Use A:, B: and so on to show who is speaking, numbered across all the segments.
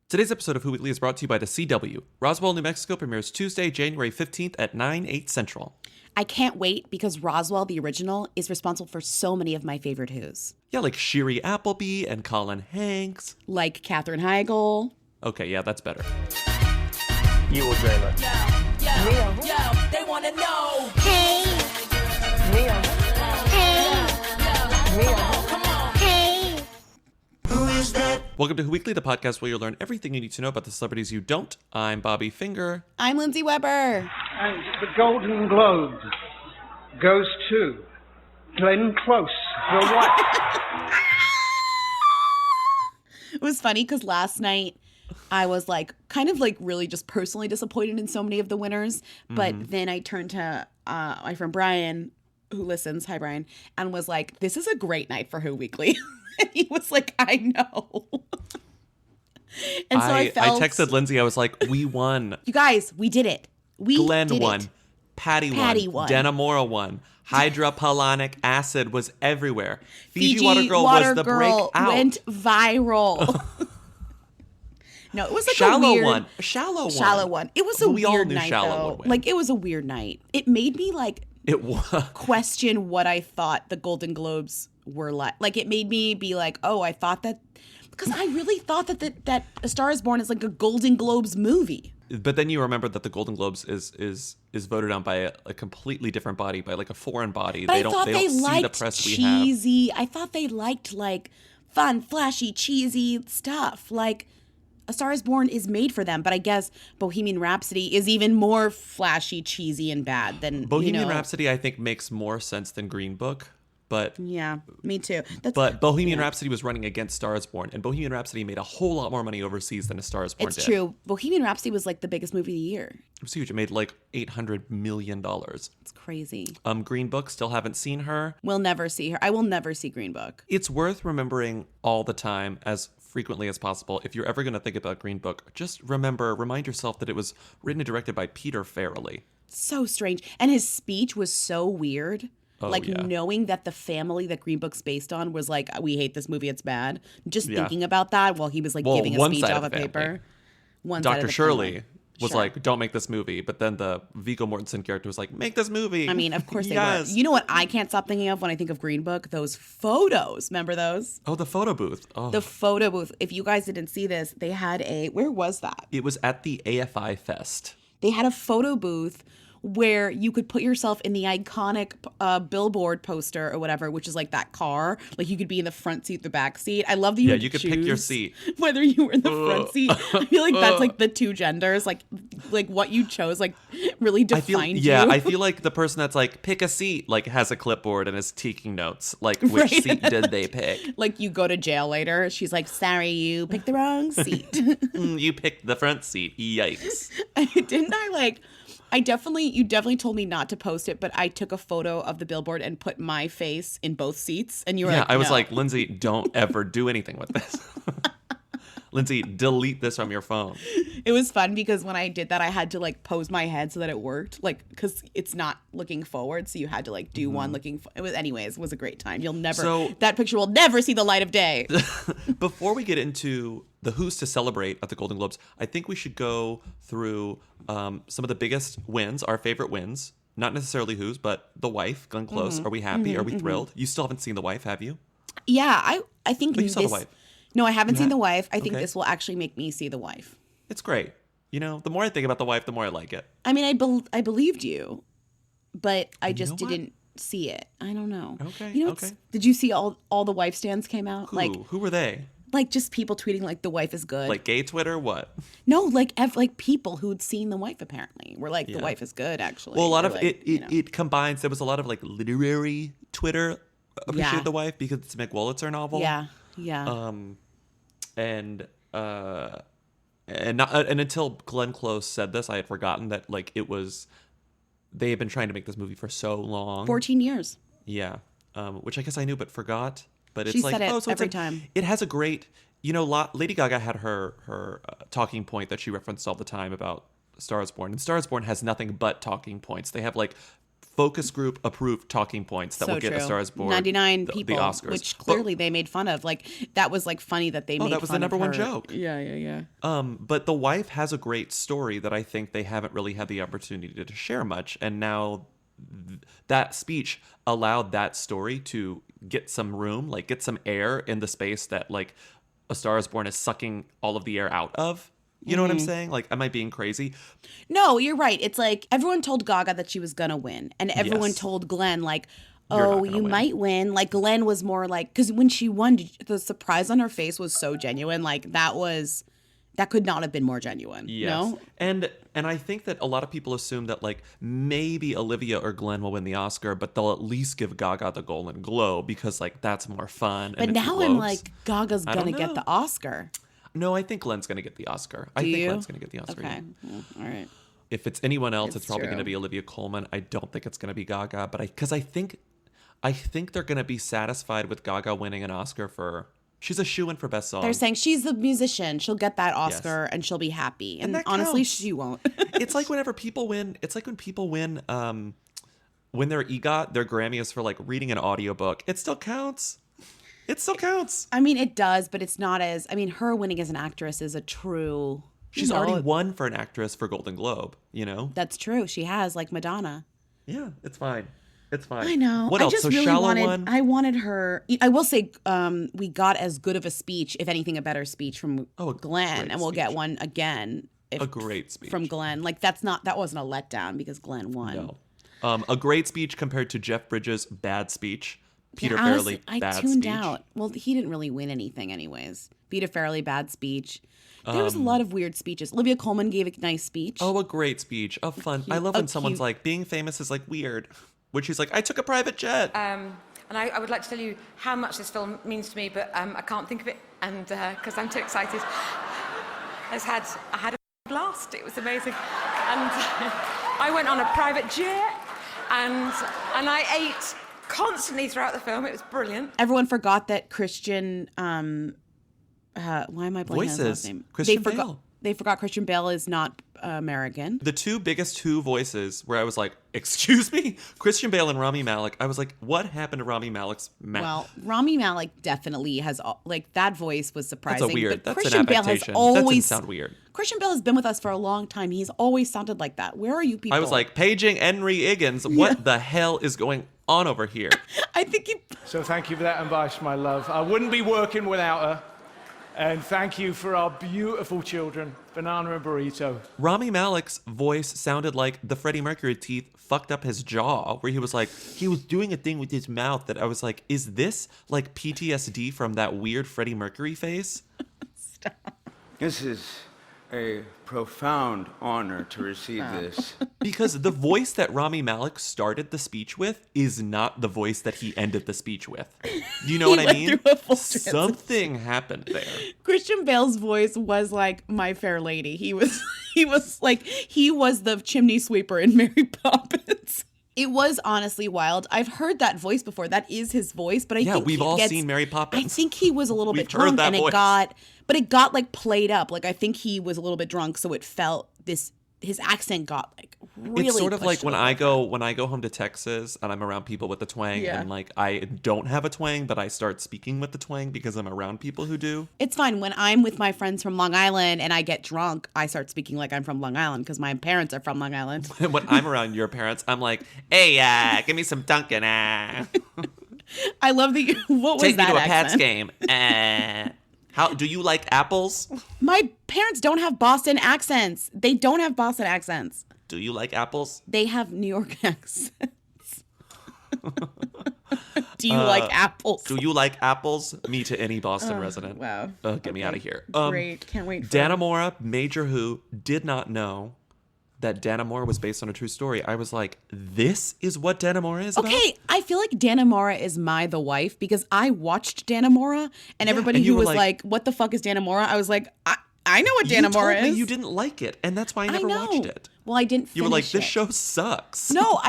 A: Today's episode of Who Weekly is brought to you by the CW. Roswell, New Mexico premieres Tuesday, January 15th at 9/8 Central.
B: I can't wait because Roswell, the original, is responsible for so many of my favorite Whos.
A: Yeah, like Shiri Appleby and Colin Hanks.
B: Like Katherine Heigl.
A: Okay, yeah, that's better.
C: You will dream it.
D: Yo, they wanna know.
E: Hey,
C: Neil.
E: hey,
C: Neil.
D: Come on.
E: hey.
A: Welcome to Who Weekly, the podcast where you'll learn everything you need to know about the celebrities you don't. I'm Bobby Finger.
B: I'm Lindsay Weber.
F: And the Golden Globe goes to Glenn Close for what?
B: It was funny because last night I was like, kind of like really just personally disappointed in so many of the winners. But then I turned to my friend Brian, who listens, hi Brian, and was like, this is a great night for Who Weekly. And he was like, I know. And so I felt...
A: I texted Lindsay, I was like, we won.
B: You guys, we did it. We
A: Glenn
B: did
A: won.
B: it.
A: Patty
B: Patty
A: won.
B: won.
A: Dannemora won. Hyaluronic acid was everywhere. Fiji Water Girl was the breakout.
B: Went viral. No, it was like
A: Shallow
B: a weird...
A: one. Shallow
B: one. It was a
A: We all
B: weird
A: knew
B: night,
A: Shallow
B: though.
A: would win.
B: Like, it was a weird night. It made me, like,
A: It was.
B: question what I thought the Golden Globes were like. Like, it made me be like, oh, I thought that... Because I really thought that A Star is Born is like a Golden Globes movie.
A: But then you remember that the Golden Globes is voted on by a completely different body, by like a foreign body.
B: But
A: they
B: I
A: don't
B: thought
A: they
B: they
A: don't see the
B: liked
A: press we have.
B: cheesy. I thought they liked, like, fun, flashy, cheesy stuff. Like, A Star is Born is made for them. But I guess Bohemian Rhapsody is even more flashy, cheesy, and bad than,
A: Bohemian Rhapsody, I think, makes more sense than Green Book. But
B: Yeah, me too.
A: Bohemian Rhapsody was running against Star is Born, and Bohemian Rhapsody made a whole lot more money overseas than A Star is Born did.
B: It's true. Bohemian Rhapsody was like the biggest movie of the year.
A: It was huge. It made like $800 million.
B: It's crazy.
A: Green Book, still haven't seen her.
B: We'll never see her. I will never see Green Book.
A: It's worth remembering all the time, as frequently as possible. If you're ever going to think about Green Book, just remind yourself that it was written and directed by Peter Farrelly.
B: So strange. And his speech was so weird.
A: Oh,
B: like,
A: yeah.
B: knowing that the family that Green Book's based on was like, we hate this movie, it's bad. Just
A: Yeah.
B: thinking about that while he was like
A: Well,
B: giving a
A: one
B: speech
A: side
B: off
A: of
B: a
A: the family.
B: paper. One side of
A: Dr.
B: the
A: Shirley
B: family.
A: was
B: Sure.
A: like, don't make this movie. But then the Viggo Mortensen character was like, make this movie.
B: I mean, of course they
A: Yes.
B: were. You know what I can't stop thinking of when I think of Green Book? Those photos. Remember those?
A: Oh, the photo booth. Oh,
B: The photo booth. If you guys didn't see this, they had where was that?
A: it was at the AFI Fest.
B: They had a photo booth where you could put yourself in the iconic billboard poster or whatever, which is like that car. Like, you could be in the front seat, the back seat. I love that you
A: Yeah,
B: would
A: you could pick your
B: choose
A: seat.
B: whether you were in the front seat. I feel like that's like the two genders. Like what you chose, like, really defined you.
A: I feel like the person that's like, pick a seat, like has a clipboard and is taking notes. Like, which
B: Right.
A: seat did they pick?
B: Like, you go to jail later. She's like, sorry, you picked the wrong seat.
A: You picked the front seat. Yikes.
B: You definitely told me not to post it, but I took a photo of the billboard and put my face in both seats. And you were
A: Yeah,
B: like,
A: I was
B: no.
A: like, Lindsay, don't ever do anything with this. Lindsay, delete this from your phone.
B: It was fun because when I did that, I had to like pose my head so that it worked, like, because it's not looking forward, so you had to like do one looking. It was a great time. That picture will never see the light of day.
A: Before we get into the who's to celebrate at the Golden Globes, I think we should go through some of the biggest wins, our favorite wins. Not necessarily who's, but The Wife, Glenn Close. Are we happy? Are we thrilled? You still haven't seen The Wife, have you?
B: Yeah, I think
A: But you saw The Wife.
B: No, I haven't
A: You
B: seen
A: have?
B: The Wife. I think
A: Okay.
B: this will actually make me see The Wife.
A: It's great. You know, the more I think about The Wife, the more I like it.
B: I mean, I believed you, but I just
A: know what?
B: didn't see it. I don't know.
A: Okay,
B: You know,
A: okay.
B: did you see all the Wife stands came out?
A: Who were they?
B: Like just people tweeting like The Wife is good.
A: Like gay Twitter? What?
B: No, like people who'd seen The Wife apparently were like, The
A: Yeah.
B: Wife is good actually.
A: Well, a lot
B: Or,
A: of
B: like,
A: it combines. There was a lot of like literary Twitter appreciated
B: Yeah.
A: The Wife because it's a McWolitzer novel.
B: Yeah.
A: And until Glenn Close said this, I had forgotten that like they had been trying to make this movie for so long.
B: 14 years.
A: Yeah, which I guess I knew but forgot. But it's
B: She
A: like
B: said it
A: so
B: every time.
A: It has a great, Lady Gaga had her talking point that she referenced all the time about Star is Born, and Star is Born has nothing but talking points. They have like focus group approved talking points that
B: So
A: will get
B: true.
A: A Star Is Born
B: 99
A: the
B: people,
A: Oscars.
B: which clearly they made fun of. Like, that was like funny that they made
A: that was the
B: fun
A: number
B: of
A: one
B: her.
A: joke.
B: Yeah.
A: But The Wife has a great story that I think they haven't really had the opportunity to share much. And now that speech allowed that story to get some room, like get some air in the space that like A Star Is Born is sucking all of the air out of. You know what I'm saying? Like, am I being crazy?
B: No, you're right. It's like everyone told Gaga that she was gonna win, and everyone
A: Yes.
B: told Glenn like,
A: You're not
B: "Oh,
A: gonna
B: you
A: win."
B: might win." Like Glenn was more like, because when she won, the surprise on her face was so genuine. Like that could not have been more genuine.
A: Yes.
B: No?
A: And I think that a lot of people assume that like maybe Olivia or Glenn will win the Oscar, but they'll at least give Gaga the Golden Globe because like that's more fun.
B: But
A: and it's
B: now I'm
A: Globes.
B: like, Gaga's
A: I don't
B: gonna get
A: know.
B: the Oscar.
A: No, I think Glenn's going to get the Oscar. I
B: Do
A: think
B: you?
A: Glenn's going to get the Oscar.
B: Okay.
A: yeah.
B: Well, all right.
A: If it's anyone else, it's probably
B: true.
A: going to be Olivia Colman. I don't think it's going to be Gaga, but I think they're going to be satisfied with Gaga winning an Oscar for. She's a shoo-in for best song.
B: They're saying she's the musician. She'll get that Oscar and she'll be happy. And
A: that
B: honestly,
A: counts.
B: she won't.
A: It's like whenever people win. It's like when people win. When their EGOT, their Grammy is for like reading an audiobook. It still counts. It still counts.
B: I mean, it does, but it's not as. I mean, her winning as an actress is a true.
A: She's already won for an actress for Golden Globe. You know.
B: That's true. She has, like Madonna.
A: Yeah, it's fine. It's fine.
B: I know.
A: What else?
B: I just
A: So
B: really
A: Shallow
B: wanted.
A: won.
B: I wanted her. I will say, we got as good of a speech, if anything, a better speech from
A: Oh, a
B: Glenn,
A: great
B: and we'll get
A: speech.
B: one again.
A: A great speech.
B: from Glenn. Like that wasn't a letdown because Glenn won.
A: No. A great speech compared to Jeff Bridges' bad speech. Peter
B: Yeah,
A: Farrelly,
B: honestly, I
A: bad
B: tuned
A: speech.
B: out. Well, he didn't really win anything, anyways. Peter Farrelly, bad speech. There was a lot of weird speeches. Olivia Colman gave a nice speech.
A: Oh, a great speech. A fun. I love when someone's
B: cute.
A: like, being famous is like weird. When she's like, I took a private jet.
E: And I would like to tell you how much this film means to me, but I can't think of it, and because I'm too excited. I had a blast. It was amazing, and I went on a private jet, and I ate constantly throughout the film. It was brilliant.
B: Everyone forgot that Christian. Why am I blanking on his
A: Voices.
B: last name?
A: Christian Bale.
B: They forgot Christian Bale is not American.
A: The two biggest Who voices where I was like, excuse me? Christian Bale and Rami Malek. I was like, what happened to Rami Malek's mouth?
B: Well, Rami Malek definitely has like that voice was surprising.
A: That's a weird.
B: But
A: That's
B: Christian
A: an
B: Bale has
A: adaptation.
B: always
A: That didn't sound weird.
B: Christian Bale has been with us for a long time. He's always sounded like that. Where are you people?
A: I was like, paging Henry Higgins. What the hell is going on over here?
B: I think he.
G: So thank you for that advice, my love. I wouldn't be working without her. And thank you for our beautiful children, Banana and Burrito.
A: Rami Malek's voice sounded like the Freddie Mercury teeth fucked up his jaw, where he was like, he was doing a thing with his mouth that I was like, is this like PTSD from that weird Freddie Mercury face?
H: This is a profound honor to receive this.
A: Because the voice that Rami Malek started the speech with is not the voice that he ended the speech with. Do you know what I
B: went
A: mean?
B: through a full transition.
A: Something happened there.
B: Christian Bale's voice was like My Fair Lady. He was the chimney sweeper in Mary Poppins. It was honestly wild. I've heard that voice before. That is his voice, but I think
A: we've all
B: gets,
A: seen Mary Poppins.
B: I think he was a little bit
A: We've heard
B: drunk,
A: that
B: and
A: voice.
B: it got like played up. Like I think he was a little bit drunk, so it felt his accent got like really.
A: It's sort of like
B: pushed
A: when
B: a little
A: I go home to Texas and I'm around people with the twang,
B: Yeah.
A: and like I don't have a twang, but I start speaking with the twang because I'm around people who do.
B: It's fine. When I'm with my friends from Long Island and I get drunk, I start speaking like I'm from Long Island because my parents are from Long Island.
A: And when I'm around your parents, I'm like, hey, give me some Dunkin'.
B: I love the what was
A: Take me
B: that
A: to a
B: accent?
A: Pats game. How do you like apples?
B: My parents don't have Boston accents. They don't have Boston accents.
A: Do you like apples?
B: They have New York accents. Do you like apples?
A: Do you like apples? Me to any Boston resident.
B: Wow.
A: Get me out of here.
B: Great. Can't wait for
A: Dannemora, Major Who, did not know that Dannemora was based on a true story. I was like, this is what Dannemora is about?
B: Okay, I feel like Dannemora is the wife because I watched Dannemora and everybody
A: and you
B: who
A: were
B: was
A: like,
B: what the fuck is Dannemora? I was like, I know what
A: You told
B: Dannemora
A: me
B: is.
A: you didn't like it, and that's why I
B: I
A: never
B: know.
A: watched it.
B: Well, I didn't finish
A: You were like, this
B: it.
A: show sucks.
B: No,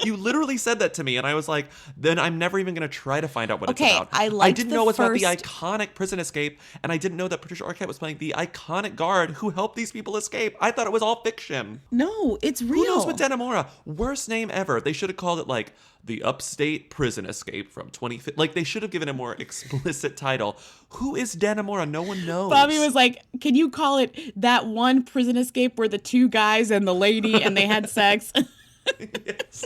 A: You literally said that to me, and I was like, then I'm never even going to try to find out what
B: Okay,
A: it's about.
B: I liked
A: didn't
B: the
A: know it was about the
B: first-
A: iconic prison escape, and I didn't know that Patricia Arquette was playing the iconic guard who helped these people escape. I thought it was all fiction.
B: No, it's real.
A: Who knows with Dannemora? Worst name ever. They should have called it like the Upstate Prison Escape from 2015. Like they should have given a more explicit title. Who is Dannemora? No one knows.
B: Bobby was like, can you call it that one prison escape where the two guys and the lady and they had sex?
A: Yes.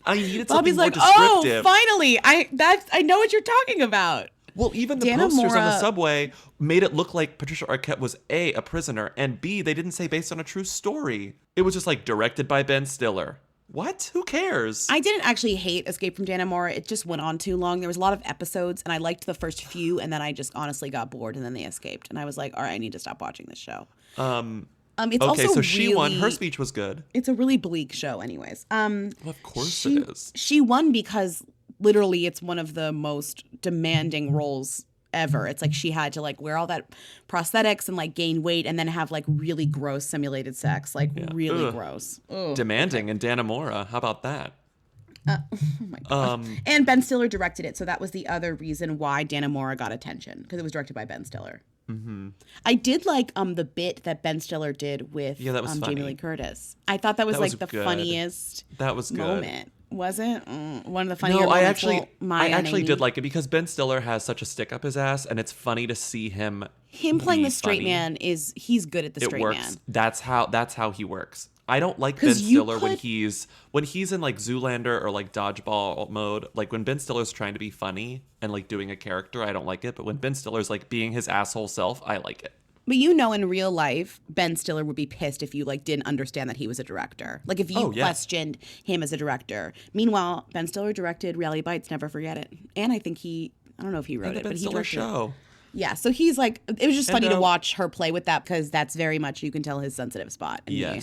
A: I needed something
B: Bobby's
A: more
B: like,
A: descriptive.
B: oh, finally, I know what you're talking about.
A: Well, even the posters on the
B: Dannemora-
A: subway made it look like Patricia Arquette was A, a prisoner, and B, they didn't say based on a true story. It was just like directed by Ben Stiller. What? Who cares?
B: I didn't actually hate Escape from Dannemora. It just went on too long. There was a lot of episodes, and I liked the first few, and then I just honestly got bored, and then they escaped. And I was like, all right, I need to stop watching this show. It's
A: Okay,
B: also
A: so she won.
B: really-
A: Her speech was good.
B: It's a really bleak show, anyways.
A: Well, of course it is.
B: She won because literally it's one of the most demanding roles ever. It's like she had to like wear all that prosthetics and like gain weight and then have like really gross simulated sex, like really
A: Ugh.
B: gross. Ugh.
A: Demanding and Dannemora. How about that?
B: Oh my god! And Ben Stiller directed it, so that was the other reason why Dannemora got attention because it was directed by Ben Stiller. Mm-hmm. I did like the bit that Ben Stiller did with
A: Yeah, that was
B: Jamie
A: funny.
B: Lee Curtis. I thought that was
A: That
B: like
A: was
B: the
A: good.
B: funniest
A: That was good.
B: moment. Was it one of the funnier
A: No, I
B: moments?
A: actually,
B: Well, Maya
A: I actually
B: and
A: did
B: Amy.
A: like it because Ben Stiller has such a stick up his ass, and it's funny to see him.
B: Him playing
A: be
B: the straight
A: funny.
B: man he's good at the
A: It
B: straight
A: works.
B: man.
A: That's how he works. I don't like Ben
B: 'Cause you
A: Stiller when
B: could-
A: he's in like Zoolander or like dodgeball mode. Like when Ben Stiller's trying to be funny and like doing a character, I don't like it. But when Ben Stiller's like being his asshole self, I like it.
B: But you know, in real life, Ben Stiller would be pissed if you like didn't understand that he was a director. Like if you
A: Oh, yeah.
B: questioned him as a director. Meanwhile, Ben Stiller directed Reality Bites, Never Forget It, and I think I don't know if he wrote
A: And the
B: it,
A: Ben
B: but he
A: Stiller
B: directed it.
A: show.
B: Yeah, so he's like, it was just
A: And,
B: funny to watch her play with that because that's very much you can tell his sensitive spot, and
A: Yes.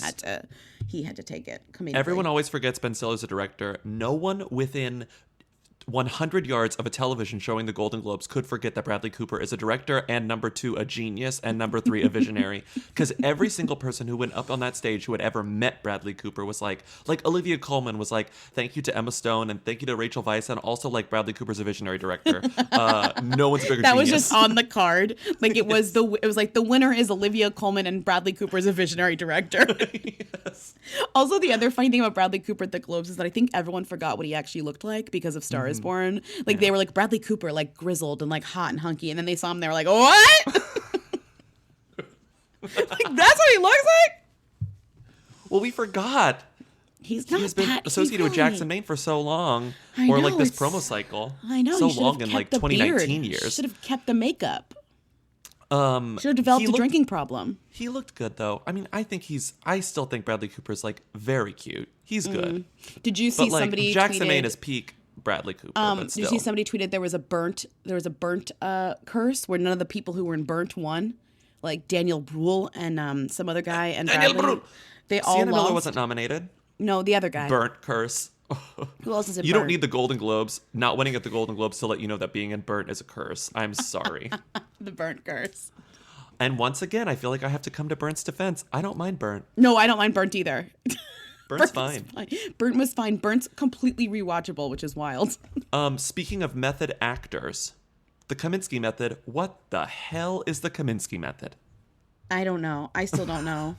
B: he had to take it. Comedically.
A: Everyone always forgets Ben Stiller's a director. No one within 100 yards of a television showing the Golden Globes could forget that Bradley Cooper is a director and number 2 a genius and number 3 a visionary, because every single person who went up on that stage who had ever met Bradley Cooper was like Olivia Colman was like, thank you to Emma Stone and thank you to Rachel Weisz, and also like Bradley Cooper's a visionary director. No one's a bigger
B: That
A: genius.
B: was just on the card. Like it was like the winner is Olivia Colman and Bradley Cooper is a visionary director.
A: Yes.
B: Also, the other funny thing about Bradley Cooper at the Globes is that I think everyone forgot what he actually looked like because of Star is Born. Like they were like Bradley Cooper, like grizzled and like hot and hunky, and then they saw him, they were like, what? Like that's what he looks like.
A: Well, we forgot.
B: He's not
A: He has been
B: that
A: associated with
B: evil.
A: Jackson, Maine for so long.
B: I
A: or
B: know,
A: like this
B: it's-
A: promo cycle.
B: I know.
A: So
B: he should have
A: long in
B: kept
A: like
B: the
A: 2019
B: beard.
A: years.
B: Should have kept the makeup.
A: Should
B: Should have developed a drinking problem.
A: He looked good though. I mean, I still think Bradley Cooper's like very cute. He's good.
B: Did you see
A: But like
B: somebody
A: Jackson
B: tweeted?
A: Maine is peak Bradley Cooper. But
B: Did
A: still.
B: you see somebody tweeted there was a burnt curse where none of the people who were in burnt won, like Daniel Bruhl and some other guy and
A: Daniel
B: Bradley.
A: Bruhl.
B: They all
A: Sienna Miller
B: lost.
A: wasn't nominated.
B: No, the other guy.
A: Burnt curse.
B: Who else is in
A: You
B: Burnt?
A: don't need the Golden Globes. Not winning at the Golden Globes to let you know that being in Burnt is a curse. I'm sorry.
B: the burnt curse.
A: And once again, I feel like I have to come to Burnt's defense. I don't mind Burnt.
B: No, I don't mind Burnt either.
A: Burnt's
B: Burnt was
A: fine.
B: Burnt was fine. Burnt's completely rewatchable, which is wild.
A: Speaking of method actors, the Kominsky method. What the hell is the Kominsky method?
B: I don't know. I still don't know.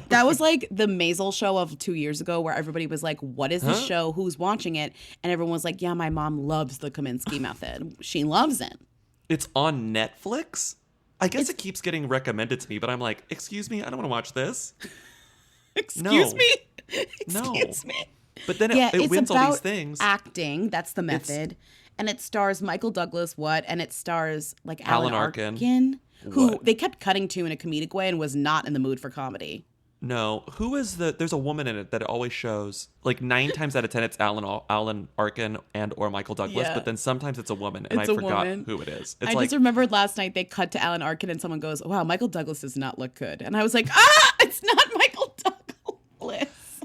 B: That was like the Maisel show of 2 years ago where everybody was like, what is this show? Who's watching it? And everyone was like, yeah, my mom loves the Kominsky method. She loves it.
A: It's on Netflix? I guess it keeps getting recommended to me, but I'm like, excuse me, I don't want to watch this.
B: Excuse
A: No.
B: me?
A: No.
B: Excuse me?
A: But then
B: Yeah,
A: it
B: it's
A: wins
B: about
A: all these things.
B: acting. That's the method. And it stars Michael Douglas, and it stars like Alan Arkin, who
A: What?
B: they kept cutting to in a comedic way and was not in the mood for comedy.
A: No, who is there's a woman in it that it always shows. Like 9 times out of 10 it's Alan Arkin and or Michael Douglas,
B: Yeah.
A: but then sometimes it's a woman and
B: It's
A: I
B: a
A: forgot
B: woman.
A: who it is. It's
B: I
A: like
B: just remembered last night they cut to Alan Arkin and someone goes, wow, Michael Douglas does not look good. And I was like, it's not Michael Douglas.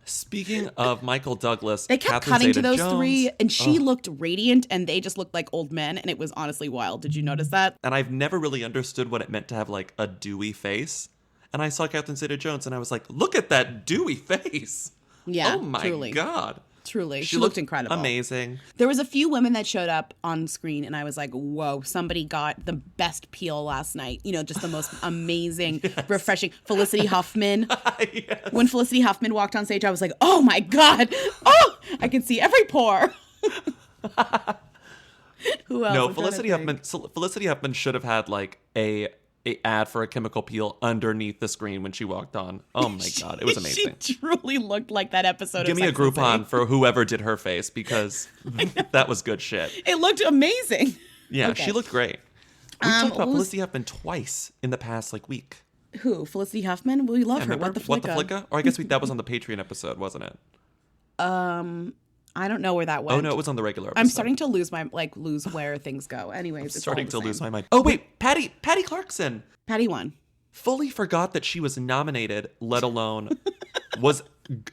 A: speaking of Michael Douglas,
B: They kept
A: Catherine
B: cutting to those
A: Zeta-Jones,
B: three, and she looked radiant, and they just looked like old men, and it was honestly wild. Did you notice that?
A: and I've never really understood what it meant to have like a dewy face. And I saw Catherine Zeta-Jones and I was like, look at that dewy face.
B: Yeah,
A: Oh my
B: truly.
A: God.
B: Truly. She looked incredible.
A: Amazing.
B: There was a few women that showed up on screen, and I was like, whoa, somebody got the best peel last night. You know, just the most amazing, refreshing. Felicity Huffman.
A: Yes.
B: When Felicity Huffman walked on stage, I was like, oh my God. Oh, I can see every pore. Who else?
A: No,
B: I'm trying to
A: Felicity
B: think.
A: Huffman. Felicity Huffman should have had like a ad for a chemical peel underneath the screen when she walked on. Oh my God, it was amazing.
B: She truly looked like that episode
A: Give
B: of
A: me a
B: Sex and the
A: Groupon
B: City.
A: for whoever did her face because that was good shit.
B: It looked amazing.
A: Yeah,
B: Okay.
A: she looked great. We talked about
B: who's-
A: Felicity Huffman twice in the past like week.
B: Who? Felicity Huffman? We love her.
A: Remember
B: What the flicka?
A: Flicka? Or I guess that was on the Patreon episode, wasn't it?
B: I don't know where that went.
A: Oh no, it was on the regular episode.
B: I'm starting to lose where things go. Anyways, it's
A: starting
B: all
A: to
B: the
A: lose
B: same.
A: my mind. Oh wait, Patti Clarkson.
B: Patty won.
A: Fully forgot that she was nominated, let alone was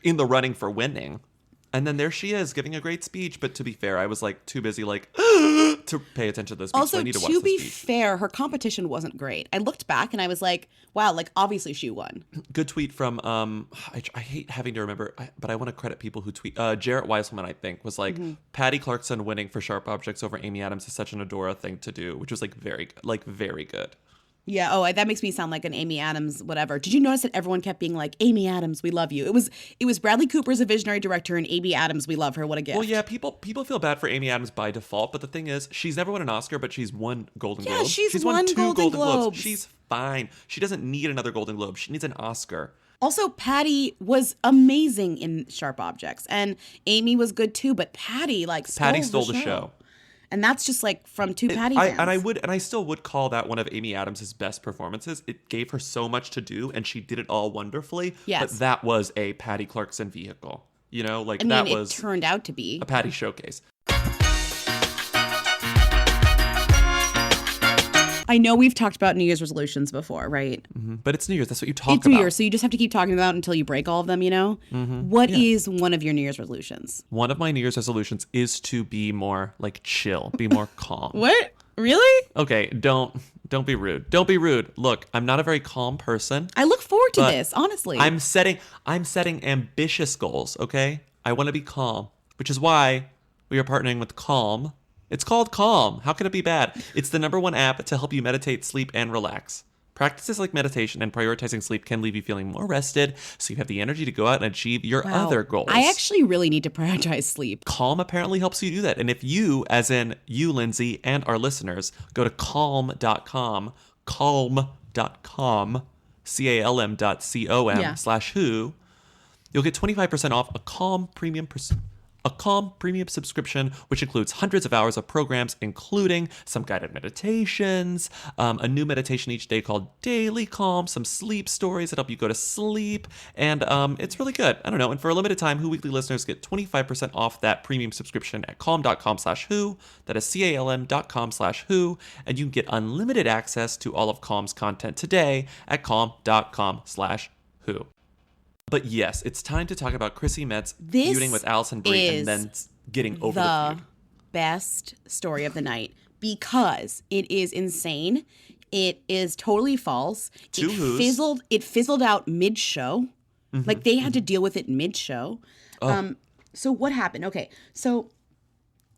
A: in the running for winning. And then there she is giving a great speech. But to be fair, I was like too busy to pay attention to this speech. So
B: Also,
A: I need to watch
B: to
A: the
B: be
A: speech.
B: fair, her competition wasn't great. I looked back and I was like, wow, like obviously she won.
A: Good tweet from I hate having to remember, but I want to credit people who tweet. Jarrett Weisselman, I think, was like Patti Clarkson winning for Sharp Objects over Amy Adams is such an Adora thing to do, which was like very good.
B: Yeah. Oh, that makes me sound like an Amy Adams whatever. Did you notice that everyone kept being like, Amy Adams, we love you? It was Bradley Cooper's a visionary director and Amy Adams, we love her. What a gift.
A: Well, yeah, people feel bad for Amy Adams by default, but the thing is, she's never won an Oscar, but she's won Golden
B: Yeah,
A: Globes.
B: she's
A: won
B: won
A: 2
B: Golden
A: Globes.
B: Globes.
A: She's fine. She doesn't need another Golden Globe. She needs an Oscar.
B: Also, Patty was amazing in Sharp Objects, and Amy was good too. But Patty
A: Stole the show.
B: and that's just like from two Patty fans.
A: I still would call that one of Amy Adams' best performances. It gave her so much to do, and she did it all wonderfully.
B: Yes.
A: But that was a Patti Clarkson vehicle. You know, like
B: I mean,
A: that
B: it
A: was
B: turned out to be.
A: a Patti showcase.
B: I know we've talked about New Year's resolutions before, right?
A: But it's New Year's. That's what you talk
B: It's
A: about.
B: New Year's, so you just have to keep talking about it until you break all of them, you know? What is one of your New Year's resolutions?
A: One of my New Year's resolutions is to be more like chill, be more calm.
B: What? Really?
A: Okay, don't be rude. Don't be rude. Look, I'm not a very calm person.
B: I look forward to
A: But
B: this, honestly.
A: I'm setting ambitious goals, okay? I want to be calm, which is why we are partnering with Calm. It's called Calm. How can it be bad? It's the #1 app to help you meditate, sleep, and relax. Practices like meditation and prioritizing sleep can leave you feeling more rested, so you have the energy to go out and achieve your
B: Wow.
A: other goals.
B: I actually really need to prioritize sleep.
A: Calm apparently helps you do that. And if you, as in you, Lindsay, and our listeners, go to calm.com, calm.com, calm.com
B: Yeah.
A: /who, you'll get 25% off a Calm premium subscription, which includes hundreds of hours of programs, including some guided meditations, a new meditation each day called Daily Calm, some sleep stories that help you go to sleep, and it's really good. I don't know. And for a limited time, Who Weekly listeners get 25% off that premium subscription at calm.com /who. That is calm.com /who, and you can get unlimited access to all of Calm's content today at calm.com /who. But yes, it's time to talk about Chrissy Metz
B: This
A: feuding with Allison Brie and then getting over the feud.
B: Best story of the night because it is insane. It is totally false.
A: Two who's.
B: It fizzled out mid-show.
A: Mm-hmm.
B: Like they had to deal with it mid-show. So what happened? Okay, so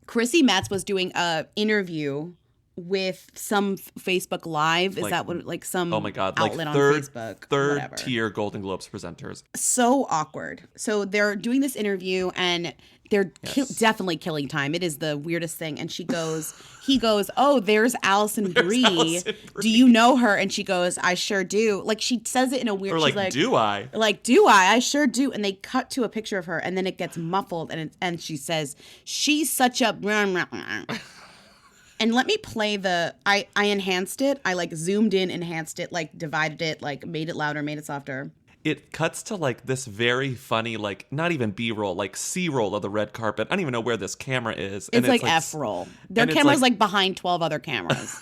B: Chrissy Metz was doing a interview with some Facebook Live. Is
A: Like-
B: that what some
A: Oh my God,
B: outlet
A: like
B: on
A: third
B: Facebook?
A: third
B: whatever.
A: tier Golden Globes presenters.
B: So awkward. So they're doing this interview and they're definitely killing time. It is the weirdest thing. And he goes, oh, there's Allison Brie.
A: Allison Brie.
B: Do you know her? And she goes, I sure do. Like she says it in a weird,
A: Or
B: she's
A: like, do I?
B: Like, do I? I sure do. And they cut to a picture of her and then it gets muffled and she says, she's such a... And let me play I enhanced it. I like zoomed in, enhanced it, like divided it, like made it louder, made it softer.
A: It cuts to like this very funny, like not even B-roll, like C-roll of the red carpet. I don't even know where this camera is.
B: It's like F-roll. Their
A: and it's
B: camera's
A: like-
B: like behind 12 other cameras.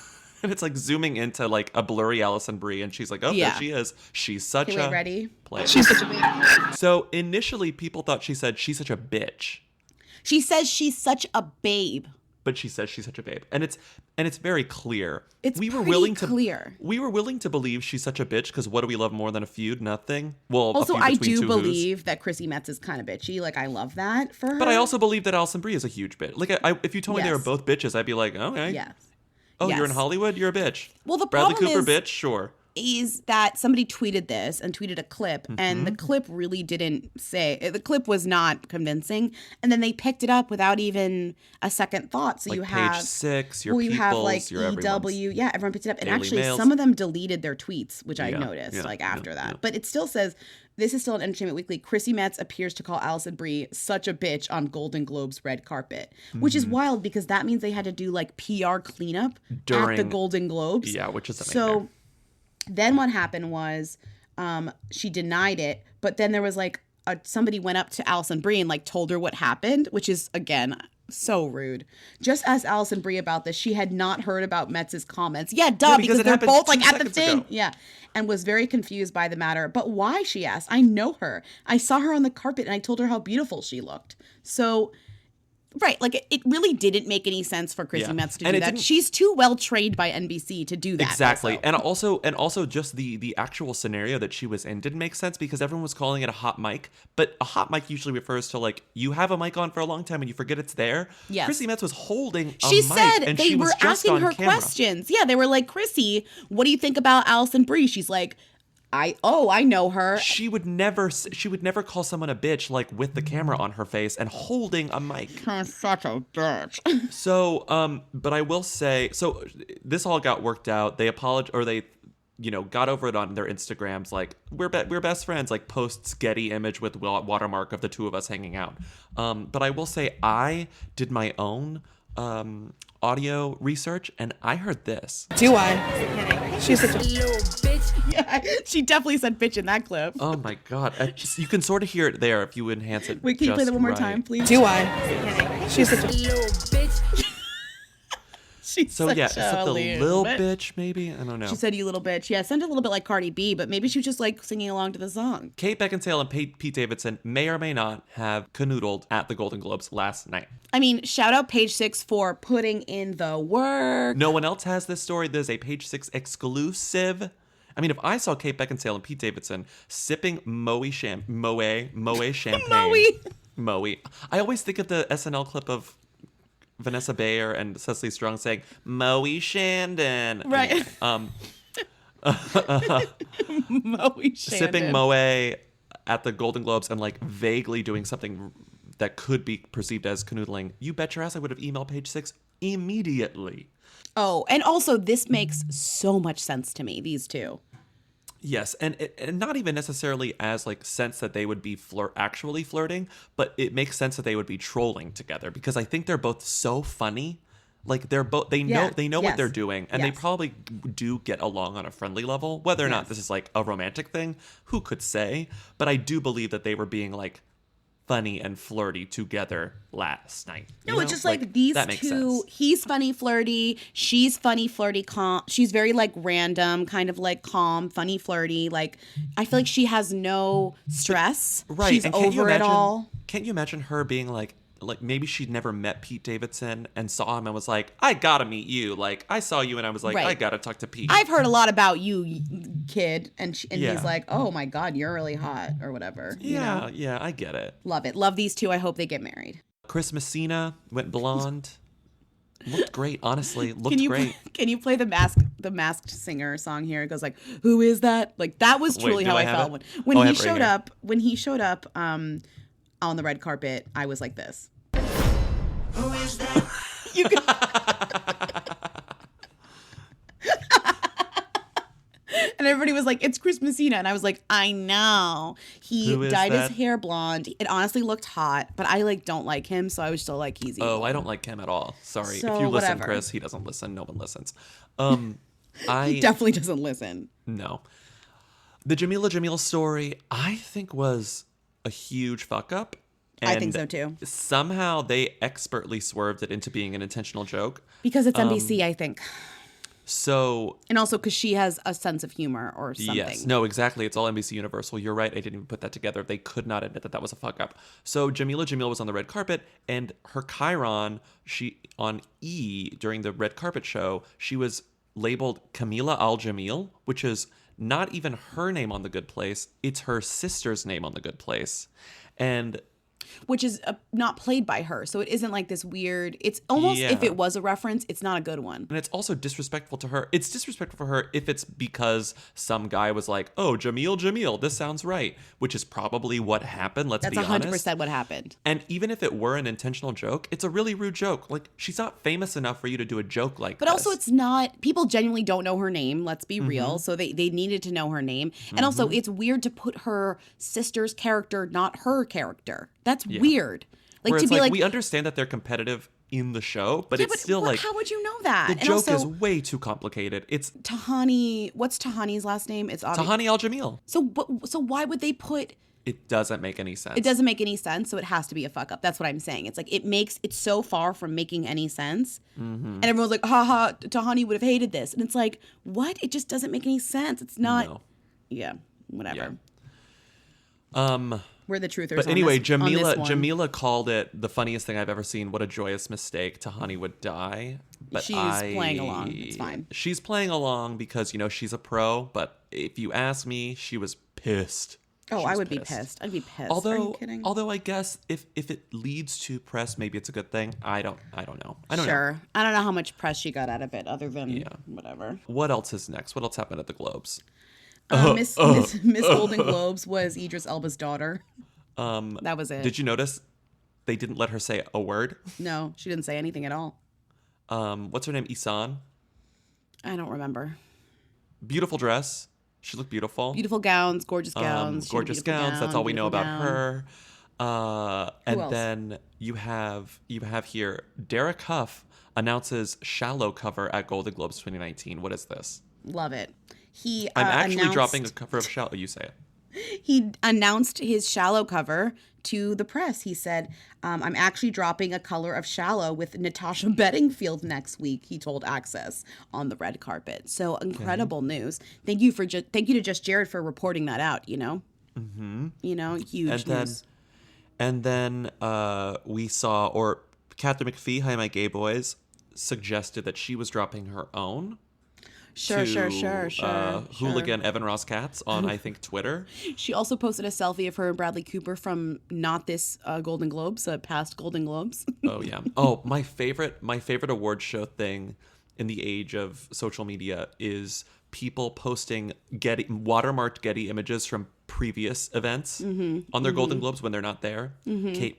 A: And it's like zooming into like a blurry Allison Brie, and she's like, "Oh,
B: Yeah.
A: there she is. She's such
B: Okay,
A: a
B: wait, ready?
A: player."
C: She's such a bitch.
A: So initially, people thought she said she's such a bitch,
B: She says she's such a babe.
A: but she says she's such a babe, and it's very clear.
B: It's
A: we were
B: pretty
A: willing
B: clear.
A: We were willing to believe she's such a bitch because what do we love more than a feud? Nothing. Well,
B: Also,
A: a feud
B: I
A: between
B: do
A: two who's.
B: believe that Chrissy Metz is kind of bitchy. Like, I love that for her.
A: But I also believe that Alison Brie is a huge bitch. Like, if you told me they were
B: Yes.
A: both bitches, I'd be like, okay.
B: Yes.
A: Oh, you're in
B: Yes.
A: Hollywood? You're a bitch.
B: Well, the
A: Bradley
B: problem
A: Cooper,
B: is-
A: bitch? Sure.
B: Is that somebody tweeted this and tweeted a clip, and
A: Mm-hmm.
B: the clip really didn't say, the clip was not convincing, and then they picked it up without even a second thought. So
A: Like
B: you
A: Page
B: have
A: Six, your
B: well, you have
A: Peoples,
B: like
A: your
B: EW,
A: everyone's.
B: yeah, everyone picked it up, and
A: Daily
B: actually
A: Mails.
B: some of them deleted their tweets, which I
A: Yeah,
B: noticed
A: yeah,
B: like
A: yeah,
B: after that.
A: yeah.
B: But it still says this is still an Entertainment Weekly. Chrissy Metz appears to call Alison Brie such a bitch on Golden Globes red carpet, which is wild because that means they had to do like PR cleanup at the
A: During-
B: Golden Globes.
A: Yeah, which is a
B: so.
A: nightmare.
B: Then what happened was she denied it, but then there was like somebody went up to Alison Brie and like told her what happened, which is again so rude. Just asked Alison Brie about this. She had not heard about Metz's comments. Yeah, duh,
A: because
B: because
A: it
B: they're
A: happened
B: both
A: 2
B: like at the
A: seconds
B: thing.
A: ago.
B: Yeah. And was very confused by the matter. But why, she asked. I know her. I saw her on the carpet and I told her how beautiful she looked. So right, like it really didn't make any sense for Chrissy
A: Yeah.
B: Metz to
A: And
B: do
A: it
B: that.
A: didn't-
B: She's too well trained by NBC to do that.
A: Exactly.
B: also.
A: And also just the actual scenario that she was in didn't make sense because everyone was calling it a hot mic, but a hot mic usually refers to like you have a mic on for a long time and you forget it's there.
B: Yes.
A: Chrissy Metz was holding a
B: She
A: mic
B: said
A: and
B: they
A: she was
B: were
A: just
B: asking
A: on
B: her
A: camera.
B: questions. Yeah, they were like, Chrissy, what do you think about Alison Brie? She's like, I know her.
A: She would never call someone a bitch like with the camera on her face and holding a mic.
B: Such a bitch.
A: So, but I will say, so this all got worked out. They apologized, or they, got over it on their Instagrams. Like we're best friends. Like posts Getty image with watermark of the two of us hanging out. But I will say, I did my own audio research, and I heard this.
B: Do I? She's such a little bitch. Yeah, she definitely said bitch in that clip.
A: Oh my god! You can sort of hear it there if you enhance it.
B: Wait, can you play
A: just
B: that one more
A: right.
B: time, please? Do I? She's such a little bitch. She's
A: So
B: such
A: yeah,
B: a
A: except the little bitch, maybe. I don't know.
B: She said, "You little bitch." Yeah, sounded a little bit like Cardi B, but maybe she was just like singing along to the song.
A: Kate Beckinsale and Pete Davidson may or may not have canoodled at the Golden Globes last night.
B: I mean, shout out Page Six for putting in the work.
A: No one else has this story. There's a Page Six exclusive. I mean, if I saw Kate Beckinsale and Pete Davidson sipping Moe champagne, Moe. I always think of the SNL clip of Vanessa Bayer and Cecily Strong saying Moe Shandon.
B: Right. Moe
A: Sipping Moe at the Golden Globes and like vaguely doing something that could be perceived as canoodling. You bet your ass I would have emailed Page Six immediately.
B: Oh, and also this makes so much sense to me, these two.
A: Yes, and not even necessarily as like sense that they would be actually flirting, but it makes sense that they would be trolling together because I think they're both so funny. Like they know
B: Yeah.
A: what
B: Yes.
A: they're doing, and they
B: Yes.
A: probably do get along on a friendly level. Whether or not
B: Yes.
A: this is like a romantic thing, who could say? But I do believe that they were being like funny and flirty together last night. You
B: No,
A: know?
B: it's just like these
A: that makes
B: two.
A: sense.
B: He's funny, flirty. She's funny, flirty, calm. She's very like random, kind of like calm, funny, flirty. Like I feel like she has no stress.
A: Right.
B: She's
A: and can't you
B: over it
A: imagine,
B: all.
A: Can't you imagine her being like maybe she'd never met Pete Davidson and saw him and was like, I gotta meet you. Like I saw you and I was like,
B: Right.
A: I gotta talk to Pete.
B: I've heard a lot about you, kid, and
A: Yeah.
B: he's like, oh my god, you're really hot or whatever. You
A: yeah,
B: know?
A: yeah, I get it.
B: Love it. Love these two. I hope they get married.
A: Chris Messina went blonde. Looked great, honestly. Looked
B: Can you
A: great.
B: can you play the Masked Singer song here? It goes like, "Who is that?" Like that was
A: Wait,
B: truly
A: do
B: how
A: I
B: I
A: have
B: felt
A: it?
B: when
A: Oh, I
B: he
A: have it right
B: showed
A: here.
B: up. When he showed up on the red carpet, I was like this. Who is that? You could... And everybody was like, "It's Chris Messina," and I was like, "I know." He
A: Who is
B: dyed
A: that?
B: his hair blonde. It honestly looked hot, but I like don't like him, so I was still like, "He's evil."
A: Oh, I don't like him at all. Sorry.
B: So,
A: if you listen,
B: whatever.
A: Chris, he doesn't listen. No one listens.
B: He definitely doesn't listen.
A: No. The Jamila story, I think, was a huge fuck up.
B: I think
A: And
B: so, too.
A: Somehow they expertly swerved it into being an intentional joke.
B: Because it's NBC, I think.
A: So
B: And also because she has a sense of humor or something.
A: yes, no, exactly. It's all NBC Universal. You're right. I didn't even put that together. They could not admit that that was a fuck up. So Jamila Jamil was on the red carpet, and her chyron, she on E during the red carpet show, she was labeled Camila Al Jamil, which is not even her name on The Good Place. It's her sister's name on The Good Place, and
B: Which is not played by her. So it isn't like this weird, it's almost, if
A: Yeah.
B: it was a reference, it's not a good one.
A: And it's also disrespectful to her. It's disrespectful for her if it's because some guy was like, oh, Jamil, this sounds right, which is probably what happened. Let's
B: That's
A: be
B: 100%
A: honest.
B: what happened.
A: And even if it were an intentional joke, it's a really rude joke. Like, she's not famous enough for you to do a joke like
B: But
A: this.
B: also, it's not, people genuinely don't know her name, let's be real. So they needed to know her name. And also, it's weird to put her sister's character, not her character. That's weird. Like,
A: Where
B: to
A: it's
B: be
A: like,
B: like,
A: we understand that they're competitive in the show, but
B: yeah,
A: it's still like,
B: how would you know that?
A: the
B: And
A: joke
B: also,
A: is way too complicated. It's
B: Tahani, what's Tahani's last name? It's obvious.
A: Tahani Al Jamil.
B: So why would they put,
A: It doesn't make any sense.
B: it doesn't make any sense, so it has to be a fuck up. That's what I'm saying. It's like, it's so far from making any sense. And everyone's like, haha, Tahani would have hated this. And it's like, what? It just doesn't make any sense. It's not,
A: No.
B: yeah, whatever.
A: Yeah.
B: We're the truthers.
A: But
B: on
A: anyway,
B: this- on this one.
A: Jamila called it the funniest thing I've ever seen. What a joyous mistake. Tahani would die. But
B: She's playing along. It's fine.
A: She's playing along because, she's a pro. But if you ask me, she was pissed.
B: Oh,
A: She
B: I
A: was
B: would be pissed. I'd be pissed. Are you
A: Although,
B: kidding?
A: I guess if it leads to press, maybe it's a good thing. I don't know. I don't know.
B: Sure. I don't know how much press she got out of it, other than whatever.
A: What else is next? What else happened at the Globes?
B: Miss Golden Globes was Idris Elba's daughter. That was it.
A: Did you notice they didn't let her say a word?
B: No, she didn't say anything at all.
A: What's her name? Isan.
B: I don't remember.
A: Beautiful dress. She looked beautiful.
B: Beautiful gowns, gorgeous gowns. She had a
A: Gorgeous
B: beautiful
A: gowns. That's all we know
B: beautiful
A: about
B: gown.
A: her. And
B: else?
A: then you have here Derek Huff announces Shallow cover at Golden Globes 2019. What is this?
B: Love it. He
A: I'm actually
B: announced-
A: dropping a cover of Shallow. You say it.
B: He announced his Shallow cover to the press. He said, I'm actually dropping a color of Shallow with Natasha Bedingfield next week, he told Access on the red carpet. So incredible news. Thank you to Just Jared for reporting that out, Mm-hmm. Huge news.
A: And then we saw, or Catherine McPhee, Hi My Gay Boys, suggested that she was dropping her own.
B: Sure.
A: Hooligan Evan Ross Katz on, I think, Twitter.
B: She also posted a selfie of her and Bradley Cooper from not this Golden Globes, past Golden Globes.
A: Oh yeah. Oh, my favorite award show thing in the age of social media is people posting watermarked Getty images from previous events on their Golden Globes when they're not there. Kate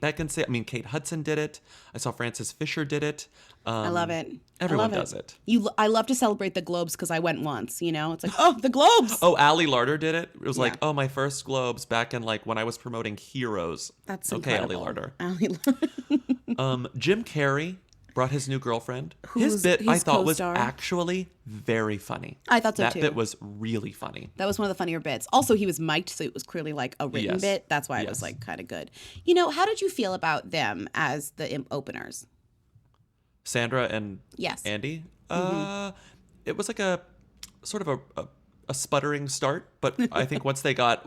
A: Hudson did it. I saw Frances Fisher did it.
B: I love it.
A: Everyone does it.
B: I love to celebrate the Globes because I went once. It's like, oh, the Globes.
A: Oh, Ali Larder did it. It was like,
B: Yeah.
A: oh, my first Globes back in when I was promoting Heroes.
B: That's
A: okay, Ali
B: incredible.
A: Larder.
B: Ali Larder.
A: Jim Carrey brought his new girlfriend.
B: Who's
A: His bit I
B: his
A: thought was
B: co-star?
A: actually very funny.
B: I thought so
A: that
B: too.
A: bit was really funny.
B: That was one of the funnier bits. Also, he was mic'd, so it was clearly like a written
A: Yes.
B: bit. That's why it was
A: Yes.
B: kind of good. How did you feel about them as the openers?
A: Sandra and
B: Yes.
A: Andy. It was like a sort of a sputtering start, but I think once they got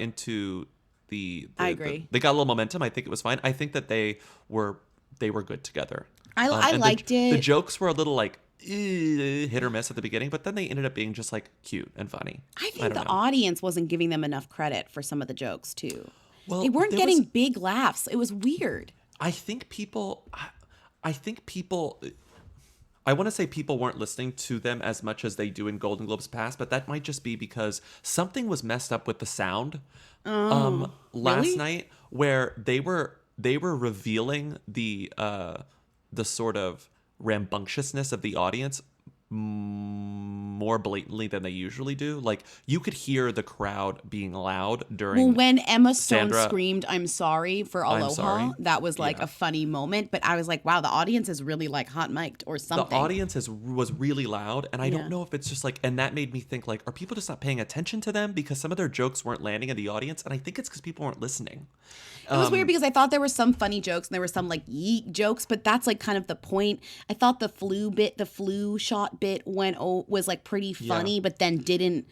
A: into
B: I agree.
A: they got a little momentum. I think it was fine. I think that they were good together.
B: I
A: And
B: liked it.
A: The jokes were a little hit or miss at the beginning, but then they ended up being just cute and funny.
B: I think
A: don't
B: the
A: know.
B: audience wasn't giving them enough credit for some of the jokes too.
A: Well,
B: They weren't
A: there
B: getting
A: was-
B: big laughs. It was weird.
A: I think people. I want to say people weren't listening to them as much as they do in Golden Globes past, but that might just be because something was messed up with the sound. Last
B: really?
A: night, where they were revealing the sort of rambunctiousness of the audience more blatantly than they usually do. Like, you could hear the crowd being loud during.
B: Well, when Emma Stone
A: Sandra-
B: screamed, "I'm sorry" for
A: I'm
B: Aloha,
A: sorry.
B: that was like
A: Yeah.
B: a funny moment. But I was like, wow, the audience is really like hot mic'd or something.
A: The audience was really loud, and I
B: Yeah.
A: don't know if it's just and that made me think, are people just not paying attention to them because some of their jokes weren't landing in the audience, and I think it's because people weren't listening.
B: It was weird because I thought there were some funny jokes and there were some like yeet jokes, but that's like kind of the point. I thought the flu shot bit was like pretty funny, but then didn't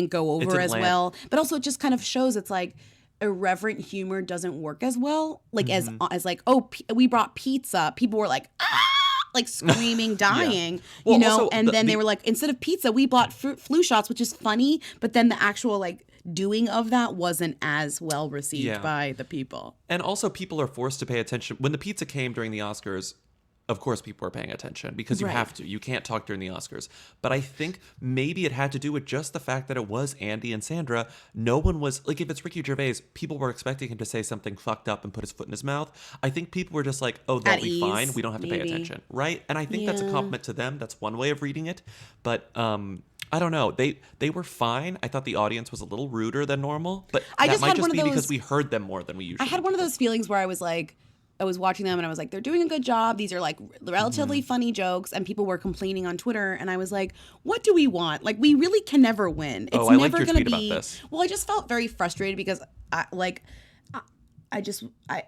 B: go over
A: didn't
B: as
A: land.
B: well. But also it just kind of shows it's like irreverent humor doesn't work as well. Like as like, oh, we brought pizza. People were like, ah, like screaming, dying,
A: Well,
B: you know.
A: also,
B: and then they were like, instead of pizza, we bought flu shots, which is funny. But then the actual like doing of that wasn't as well received by the people.
A: And also, people are forced to pay attention. When the pizza came during the Oscars, of course people are paying attention because you have to. You can't talk during the Oscars. But I think maybe it had to do with just the fact that it was Andy and Sandra. No one was, like, if it's Ricky Gervais, people were expecting him to say something fucked up and put his foot in his mouth. I think people were just like, oh, they'll be fine. We don't have to pay attention. Right? And I think that's a compliment to them. That's one way of reading it. But I don't know. They were fine. I thought the audience was a little ruder than normal. But that might just be because we heard them more than we usually
B: I had one of those feelings where I was like, I was watching them and I was like, they're doing a good job. These are like relatively funny jokes. And people were complaining on Twitter. And I was like, what do we want? Like, we really can never win. It's
A: I liked
B: never
A: your
B: going to
A: tweet
B: be.
A: about this.
B: Well, I just felt very frustrated because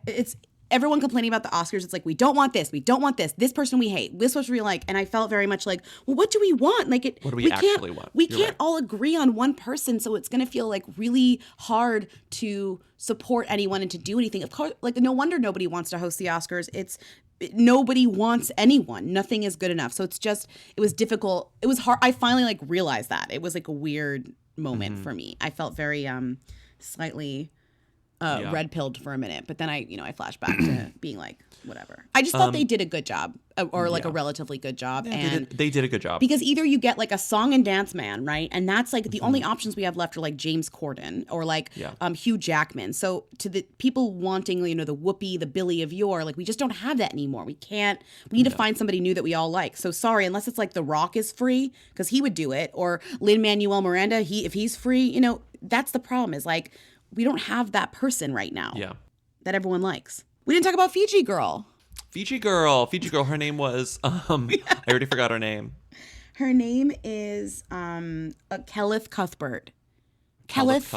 B: it's everyone complaining about the Oscars. It's like, we don't want this. We don't want this. This person we hate. This person we like. And I felt very much like, well, what do we want? Like,
A: what do we actually want?
B: We can't all agree on one person. So it's going to feel like really hard to support anyone and to do anything. Of course, like, no wonder nobody wants to host the Oscars. Nobody wants anyone. Nothing is good enough. So it was difficult. It was hard. I finally like realized that. It was like a weird moment for me. I felt very slightly red-pilled for a minute, but then I flashed back to being like, whatever. I just thought they did a good job, or like a relatively good job.
A: Yeah,
B: and
A: they did a good job.
B: Because either you get like a song and dance man, right? And that's like the only options we have left are like James Corden or like Hugh Jackman. So to the people wanting, the Whoopi, the Billy of yore, like we just don't have that anymore. We need to find somebody new that we all like. So sorry, unless it's like The Rock is free, because he would do it, or Lin-Manuel Miranda, if he's free, that's the problem, is like, we don't have that person right now that everyone likes. We didn't talk about Fiji Girl.
A: Fiji Girl. Her name was, I already forgot her name.
B: Her name is Kellith Cuthbert.
A: Kellith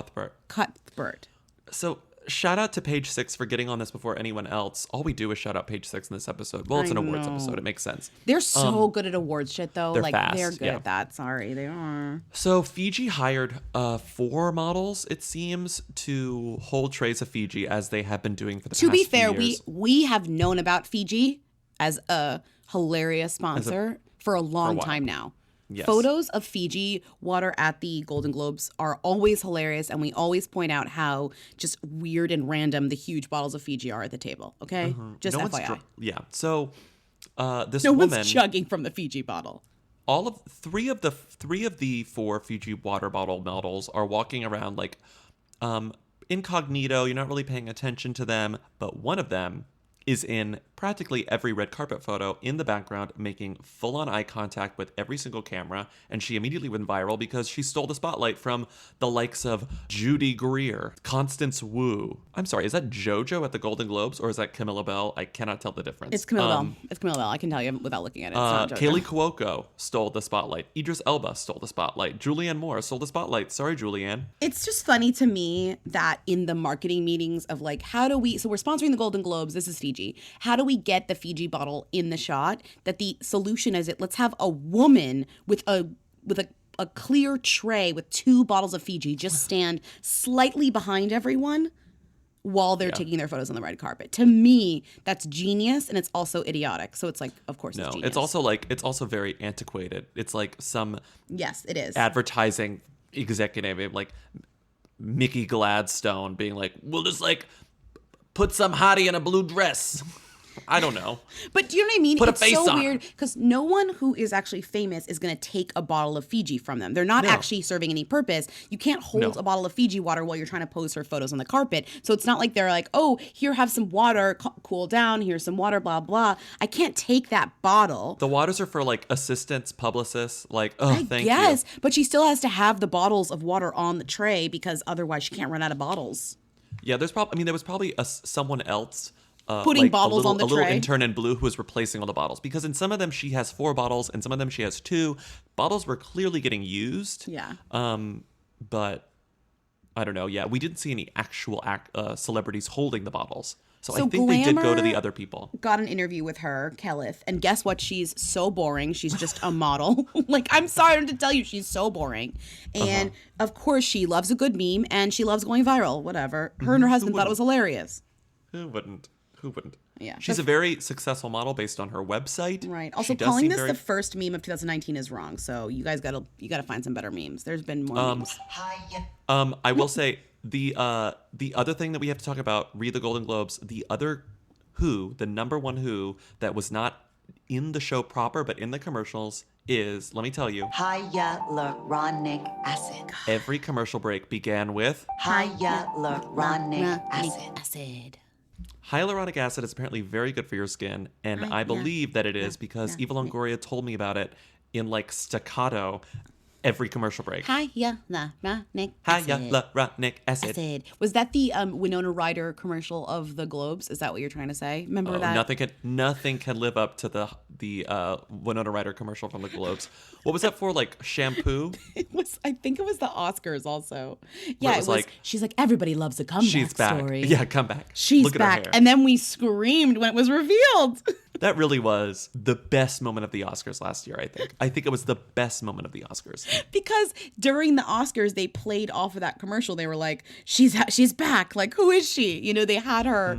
B: Cuthbert.
A: So shout out to Page Six for getting on this before anyone else. All we do is shout out Page Six in this episode. Well, it's an awards episode. It makes sense.
B: They're so good at awards shit, though.
A: They're
B: like
A: fast,
B: they're good at that. Sorry, they are.
A: So Fiji hired 4 models, it seems, to hold trays of Fiji, as they have been doing for the past few years.
B: To be fair, we have known about Fiji as a hilarious sponsor for a long time now.
A: Yes.
B: Photos of Fiji water at the Golden Globes are always hilarious, and we always point out how just weird and random the huge bottles of Fiji are at the table. Okay, just FYI.
A: So this
B: no
A: woman,
B: one's chugging from the Fiji bottle.
A: All of three of the 4 Fiji water bottle models are walking around like incognito. You're not really paying attention to them, but one of them is in practically every red carpet photo in the background, making full-on eye contact with every single camera, and she immediately went viral because she stole the spotlight from the likes of Judy Greer, Constance Wu. I'm sorry, is that JoJo at the Golden Globes, or is that Camilla Bell? I cannot tell the difference.
B: It's Camilla Bell. It's Camilla Bell. I can tell you without looking at it. It's not JoJo.
A: Kaylee Cuoco stole the spotlight. Idris Elba stole the spotlight. Julianne Moore stole the spotlight. Sorry, Julianne.
B: It's just funny to me that in the marketing meetings of like, so we're sponsoring the Golden Globes. This is Fiji. How do we get the Fiji bottle in the shot? That the solution is let's have a woman with a clear tray with 2 bottles of Fiji just stand slightly behind everyone while they're taking their photos on the red carpet. To me, that's genius, and it's also idiotic. So it's like, of course, it's genius.
A: It's also very antiquated. It's like some
B: it is
A: advertising executive like Mickey Gladstone being like, we'll just like put some hottie in a blue dress. I don't know.
B: But do you know what I mean?
A: Put
B: it's
A: a face
B: so
A: on.
B: weird because no one who is actually famous is going to take a bottle of Fiji from them. They're not actually serving any purpose. You can't hold a bottle of Fiji water while you're trying to pose for photos on the carpet. So it's not like they're like, oh, here, have some water, cool down. Here's some water, blah, blah. I can't take that bottle.
A: The waters are for like assistants, publicists, like, thank you.
B: Yes, but she still has to have the bottles of water on the tray because otherwise she can't run out of bottles.
A: Yeah, there was probably someone else
B: putting bottles on the tray.
A: A little intern in blue who was replacing all the bottles, because in some of them she has 4 bottles and some of them she has 2. Bottles were clearly getting used.
B: Yeah.
A: But I don't know. Yeah, we didn't see any actual celebrities holding the bottles. So I think they did go to the other people.
B: Got an interview with her, Kellith, and guess what? She's so boring. She's just a model. Like, I'm sorry to tell you, she's so boring. And of course, she loves a good meme and she loves going viral. Whatever. Her and her husband thought it was hilarious.
A: Who wouldn't?
B: Yeah.
A: She's a very successful model based on her website.
B: Right. Also, calling this the first meme of 2019 is wrong. So you guys gotta find some better memes. There's been more memes.
A: I will say the other thing that we have to talk about, read the Golden Globes, the other Who, the number one Who that was not in the show proper but in the commercials is, let me tell you,
I: hyaluronic acid.
A: Every commercial break began with
I: Hyaluronic acid.
A: Hyaluronic acid is apparently very good for your skin, and I believe that it is because Eva Longoria told me about it in like staccato every commercial break.
B: Hyaluronic acid. Was that the Winona Ryder commercial of the Globes? Is that what you're trying to say? Remember that?
A: Nothing can live up to the Winona Ryder commercial from the Globes. What was that for? Like shampoo?
B: I think it was the Oscars also.
A: Yeah, it was like,
B: she's like, everybody loves a comeback
A: she's back.
B: story.
A: Yeah, comeback.
B: She's
A: Look at
B: back.
A: her hair.
B: And then we screamed when it was revealed.
A: That really was the best moment of the Oscars last year, I think. I think it was the best moment of the Oscars.
B: Because during the Oscars, they played off of that commercial. They were like, she's back. Like, who is she? You know, they had her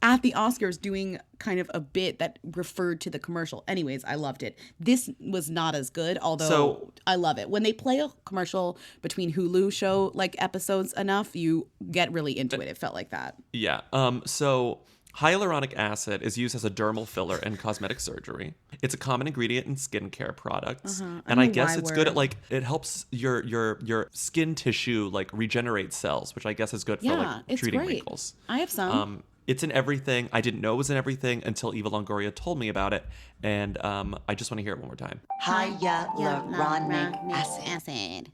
B: at the Oscars doing kind of a bit that referred to the commercial. Anyways, I loved it. This was not as good, although I love it. When they play a commercial between Hulu show like episodes enough, you get really into it. It felt like that.
A: Yeah. So hyaluronic acid is used as a dermal filler in cosmetic surgery. It's a common ingredient in skincare products. And I guess it's good at like, it helps your skin tissue like regenerate cells, which I guess is good for like treating wrinkles.
B: I have some.
A: It's in everything. I didn't know it was in everything until Eva Longoria told me about it. And I just want to hear it one more time.
I: Hyaluronic acid.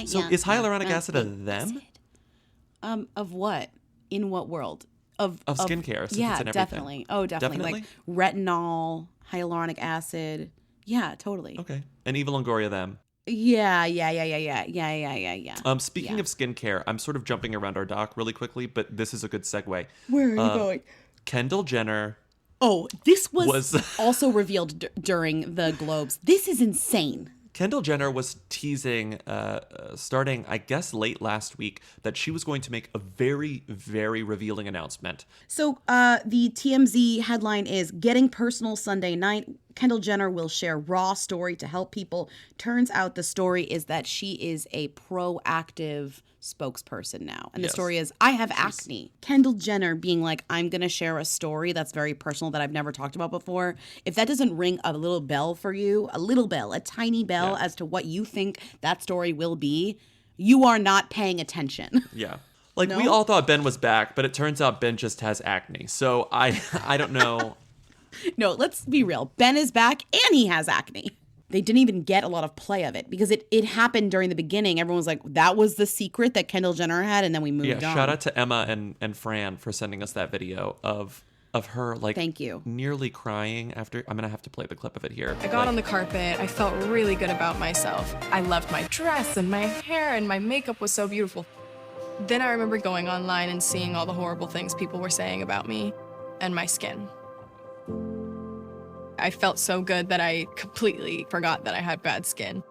A: So is hyaluronic acid a them?
B: Of what? In what world? Of
A: skincare, since it's in everything.
B: Definitely. Oh, definitely. Like retinol, hyaluronic acid. Yeah, totally.
A: Okay. And Eva Longoria them.
B: Yeah.
A: Speaking of skincare, I'm sort of jumping around our doc really quickly, but this is a good segue.
B: Where are you going?
A: Kendall Jenner.
B: Oh, this was also revealed during the Globes. This is insane.
A: Kendall Jenner was teasing, starting, I guess, late last week, that she was going to make a very, very revealing announcement.
B: So the TMZ headline is, Getting Personal Sunday Night. Kendall Jenner will share raw story to help people. Turns out the story is that she is a proactive spokesperson now. And the story is, I have acne. Kendall Jenner being like, I'm going to share a story that's very personal that I've never talked about before. If that doesn't ring a little bell for you, a little bell, a tiny bell as to what you think that story will be, you are not paying attention.
A: Yeah. Like, we all thought Ben was back, but it turns out Ben just has acne. So I don't know.
B: No, let's be real. Ben is back and he has acne. They didn't even get a lot of play of it because it happened during the beginning. Everyone was like, that was the secret that Kendall Jenner had, and then we moved on.
A: Yeah, shout out to Emma and Fran for sending us that video of her, like,
B: thank you,
A: nearly crying after. I'm gonna have to play the clip of it here.
J: I got on the carpet. I felt really good about myself. I loved my dress and my hair, and my makeup was so beautiful. Then I remember going online and seeing all the horrible things people were saying about me and my skin. I felt so good that I completely forgot that I had bad skin.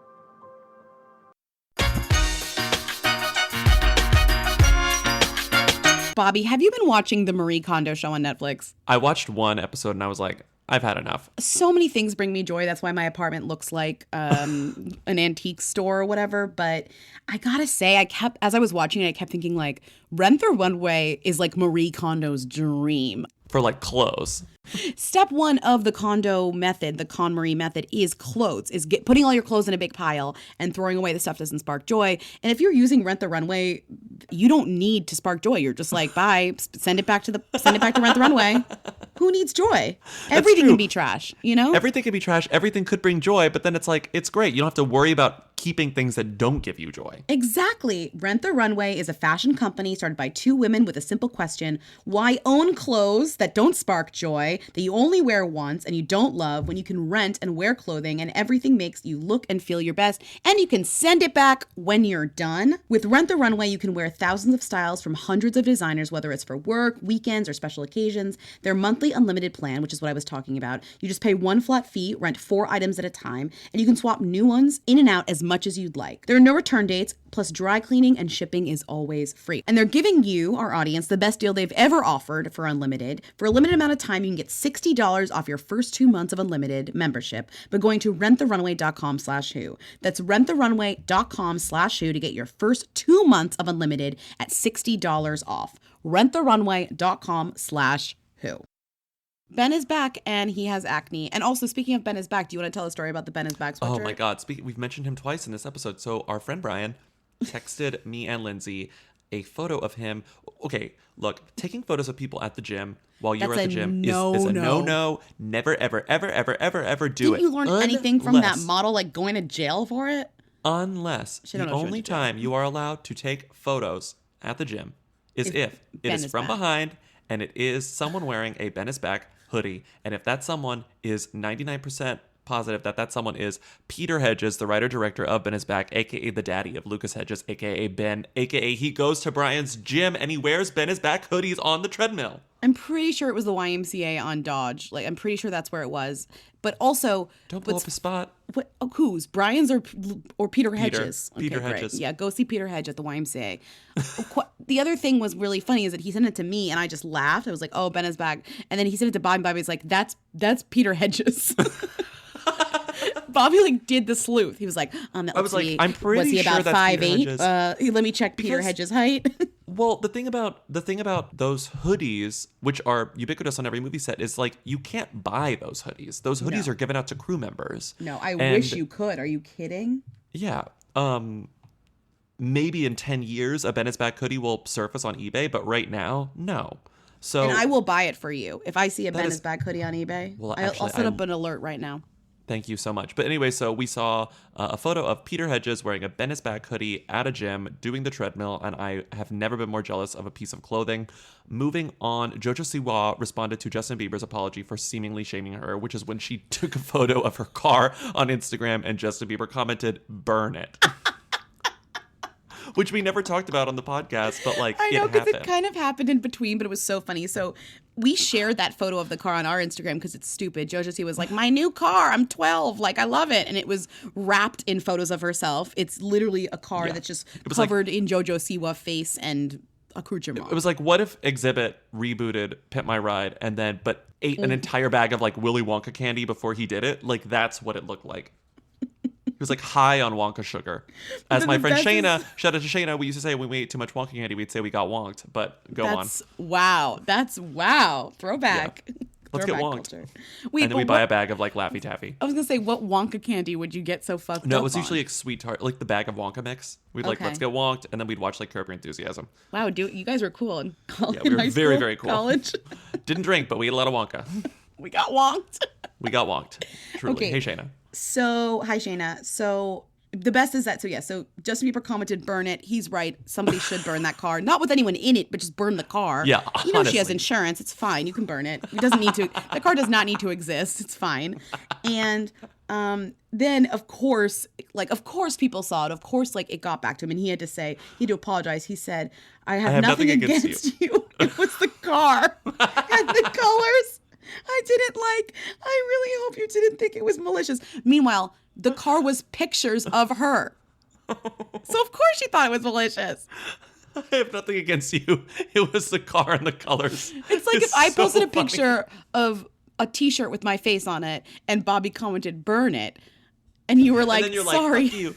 B: Bobby, have you been watching the Marie Kondo show on Netflix?
A: I watched one episode and I was like, I've had enough.
B: So many things bring me joy. That's why my apartment looks like an antique store or whatever. But I gotta say, as I was watching it, I kept thinking like, Rent the Runway is like Marie Kondo's dream.
A: For like clothes.
B: Step one of the Kondo method, the KonMari method, is clothes, is putting all your clothes in a big pile and throwing away the stuff doesn't spark joy. And if you're using Rent the Runway, you don't need to spark joy. You're just like, bye, send it back to Rent the Runway. who needs joy? Everything
A: true.
B: can be trash, you know?
A: Everything can be trash. Everything could bring joy, but then it's like, it's great. You don't have to worry about keeping things that don't give you joy.
B: Exactly. Rent the Runway is a fashion company started by two women with a simple question. Why own clothes that don't spark joy, that you only wear once and you don't love, when you can rent and wear clothing and everything makes you look and feel your best, and you can send it back when you're done? With Rent the Runway, you can wear thousands of styles from hundreds of designers, whether it's for work, weekends, or special occasions. Their monthly unlimited plan, which is what I was talking about, you just pay one flat fee, rent 4 items at a time, and you can swap new ones in and out as much as you'd like. There are no return dates, plus dry cleaning and shipping is always free. And they're giving you, our audience, the best deal they've ever offered for Unlimited. For a limited amount of time, you can get $60 off your first 2 months of Unlimited membership by going to renttherunway.com/who. That's renttherunway.com/who to get your first 2 months of Unlimited at $60 off. renttherunway.com/who. Ben is back and he has acne. And also, speaking of Ben is back, do you want to tell a story about the Ben is back sweatshirt?
A: Oh my God. We've mentioned him twice in this episode. So our friend Brian texted me and Lindsay a photo of him. Okay, look, taking photos of people at the gym while you're at the gym is a no. Never, ever, ever, ever, ever, ever do
B: Didn't
A: it.
B: you learn anything from that model, like going to jail for it?
A: Unless the only time you are allowed to take photos at the gym is if it is from behind and it is someone wearing a Ben is back hoodie. And if that someone is 99% positive that someone is Peter Hedges, the writer-director of Ben is Back, a.k.a. the daddy of Lucas Hedges, a.k.a. Ben, a.k.a. he goes to Brian's gym and he wears Ben is Back hoodies on the treadmill.
B: I'm pretty sure it was the YMCA on Dodge. Like, I'm pretty sure that's where it was. But also...
A: Don't blow up his spot.
B: Whose? Brian's or Peter Hedges?
A: Peter
B: Great.
A: Hedges.
B: Yeah, go see Peter Hedge at the YMCA. The other thing was really funny is that he sent it to me and I just laughed. I was like, oh, Ben is back. And then he sent it to Bobby. Bobby's like, that's Peter Hedges. Bobby like did the sleuth. He was like,
A: I was like, I'm pretty
B: was he
A: sure
B: about
A: that's
B: 5'8"? Let me check Peter Hedges' height.
A: Well, the thing about those hoodies, which are ubiquitous on every movie set, is like you can't buy those hoodies. Those hoodies are given out to crew members.
B: No, I wish you could. Are you kidding?
A: Yeah. Maybe in 10 years a Ben is Back hoodie will surface on eBay, but right now, no. So
B: and I will buy it for you if I see a Ben is Back hoodie on eBay.
A: Well,
B: I'll set up an alert right now.
A: Thank you so much. But anyway, so we saw a photo of Peter Hedges wearing a Ben is Back hoodie at a gym doing the treadmill, and I have never been more jealous of a piece of clothing. Moving on, Jojo Siwa responded to Justin Bieber's apology for seemingly shaming her, which is when she took a photo of her car on Instagram and Justin Bieber commented, "Burn it." Which we never talked about on the podcast, but like,
B: I know, because it kind of happened in between, but it was so funny. So we shared that photo of the car on our Instagram because it's stupid. Jojo C was like, my new car, I'm 12, like, I love it. And it was wrapped in photos of herself. It's literally a car that's just covered in Jojo Siwa face and accoutrement.
A: It was like, what if Exhibit rebooted Pimp My Ride and then, but ate an entire bag of like Willy Wonka candy before he did it? Like, that's what it looked like. He was like high on Wonka sugar. As my friend Shayna, shout out to Shayna, we used to say when we ate too much Wonka candy, we'd say we got wonked. But on.
B: Wow. That's wow. Throwback.
A: Yeah. Let's get wonked.
B: Culture.
A: Wait, and then we buy a bag of like Laffy Taffy.
B: I was going to say, what Wonka candy would you get so fucked up
A: No, it was
B: on?
A: usually like sweet tart, like the bag of Wonka mix. We'd like, let's get wonked. And then we'd watch like Curb Your Enthusiasm.
B: Wow, you guys were cool in college.
A: Yeah, we were very, very cool.
B: College.
A: Didn't drink, but we ate a lot of Wonka.
B: We got wonked.
A: We got wonked. Truly.
B: Okay.
A: Hey, Shayna.
B: So, hi, Shayna. So, the best is that, so Justin Bieber commented, burn it. He's right. Somebody should burn that car. Not with anyone in it, but just burn the car.
A: Yeah,
B: You know,
A: honestly.
B: she has insurance. It's fine. You can burn it. It doesn't need to, the car does not need to exist. It's fine. And then, of course people saw it. Of course, like, it got back to him and he had to apologize. He said, I have nothing against you. It was the car and the colors I didn't like. I really hope you didn't think it was malicious. Meanwhile, the car was pictures of her. So of course she thought it was malicious.
A: I have nothing against you. It was the car and the colors.
B: It's like if I posted a picture of a t-shirt with my face on it and Bobby commented, burn it. And you were like,
A: and then you're
B: sorry.
A: Like, fuck you.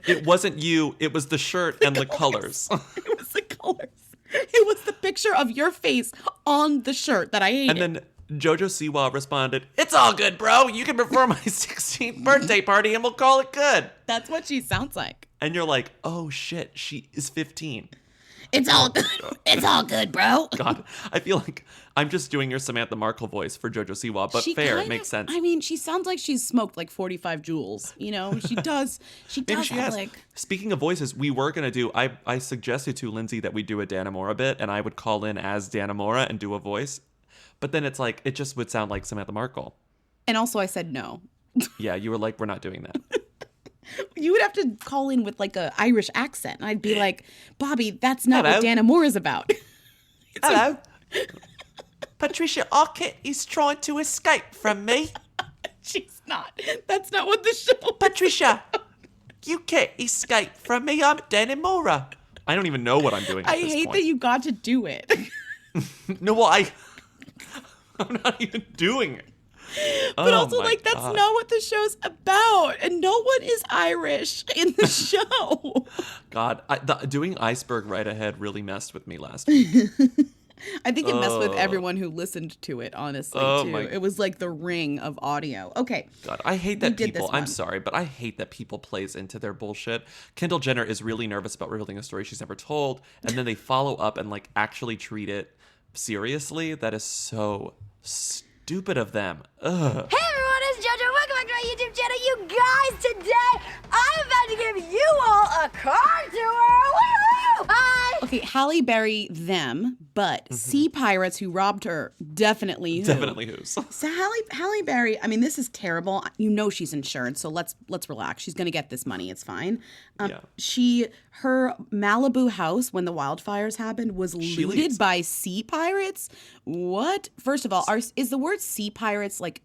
A: It wasn't you. It was the shirt and the colors.
B: It was the colors. It was the picture of your face on the shirt that I hated.
A: And then Jojo Siwa responded, it's all good, bro. You can perform my 16th birthday party and we'll call it good.
B: That's what she sounds like.
A: And you're like, oh shit, she is 15.
B: It's all good. It's all good, bro.
A: God, I feel like I'm just doing your Samantha Markle voice for JoJo Siwa, but
B: She
A: fair, it
B: kind
A: makes
B: of-
A: sense.
B: I mean, she sounds like she's smoked like 45 joules. You know, she does. She
A: Maybe
B: does
A: she
B: have
A: has.
B: like.
A: Speaking of voices, we were going to do, I suggested to Lindsay that we do a Dannemora bit, and I would call in as Dannemora and do a voice. But then it's like, it just would sound like Samantha Markle.
B: And also, I said no.
A: Yeah, you were like, we're not doing that.
B: You would have to call in with like a Irish accent. And I'd be like, Bobby, that's not
A: Hello.
B: what Dannemora's about.
A: Hello. Patricia Arquette is trying to escape from me.
B: She's not. That's not what the show.
A: Patricia, you can't escape from me. I'm Dannemora. I don't even know what I'm doing at
B: I
A: this
B: hate
A: point.
B: that you got to do it.
A: No, well, I'm not even doing it.
B: But
A: Oh
B: also,
A: my
B: like, that's
A: God.
B: not what the show's about. And no one is Irish in the show.
A: God, doing Iceberg Right Ahead really messed with me last week.
B: I think it messed with everyone who listened to it, honestly,
A: Oh
B: too.
A: my-
B: It was like the ring of audio. Okay.
A: God, I hate
B: We
A: that
B: did
A: people,
B: this
A: I'm
B: one.
A: sorry, but I hate that people plays into their bullshit. Kendall Jenner is really nervous about revealing a story she's never told, and then they follow up and like actually treat it seriously. That is so stupid of them. Ugh.
K: Hey everyone, it's JoJo. Welcome back to my YouTube channel. You guys, today I'm about to give you all a car tour. Woohoo! Hi!
B: Okay, Halle Berry, them, but sea pirates who robbed her, definitely who.
A: Definitely who's.
B: So Halle Berry, I mean, this is terrible. You know she's insured, so let's relax. She's gonna get this money. It's fine.
A: Yeah.
B: Her Malibu house when the wildfires happened was looted
A: leaves.
B: by sea pirates. What? First of all, is the word sea pirates like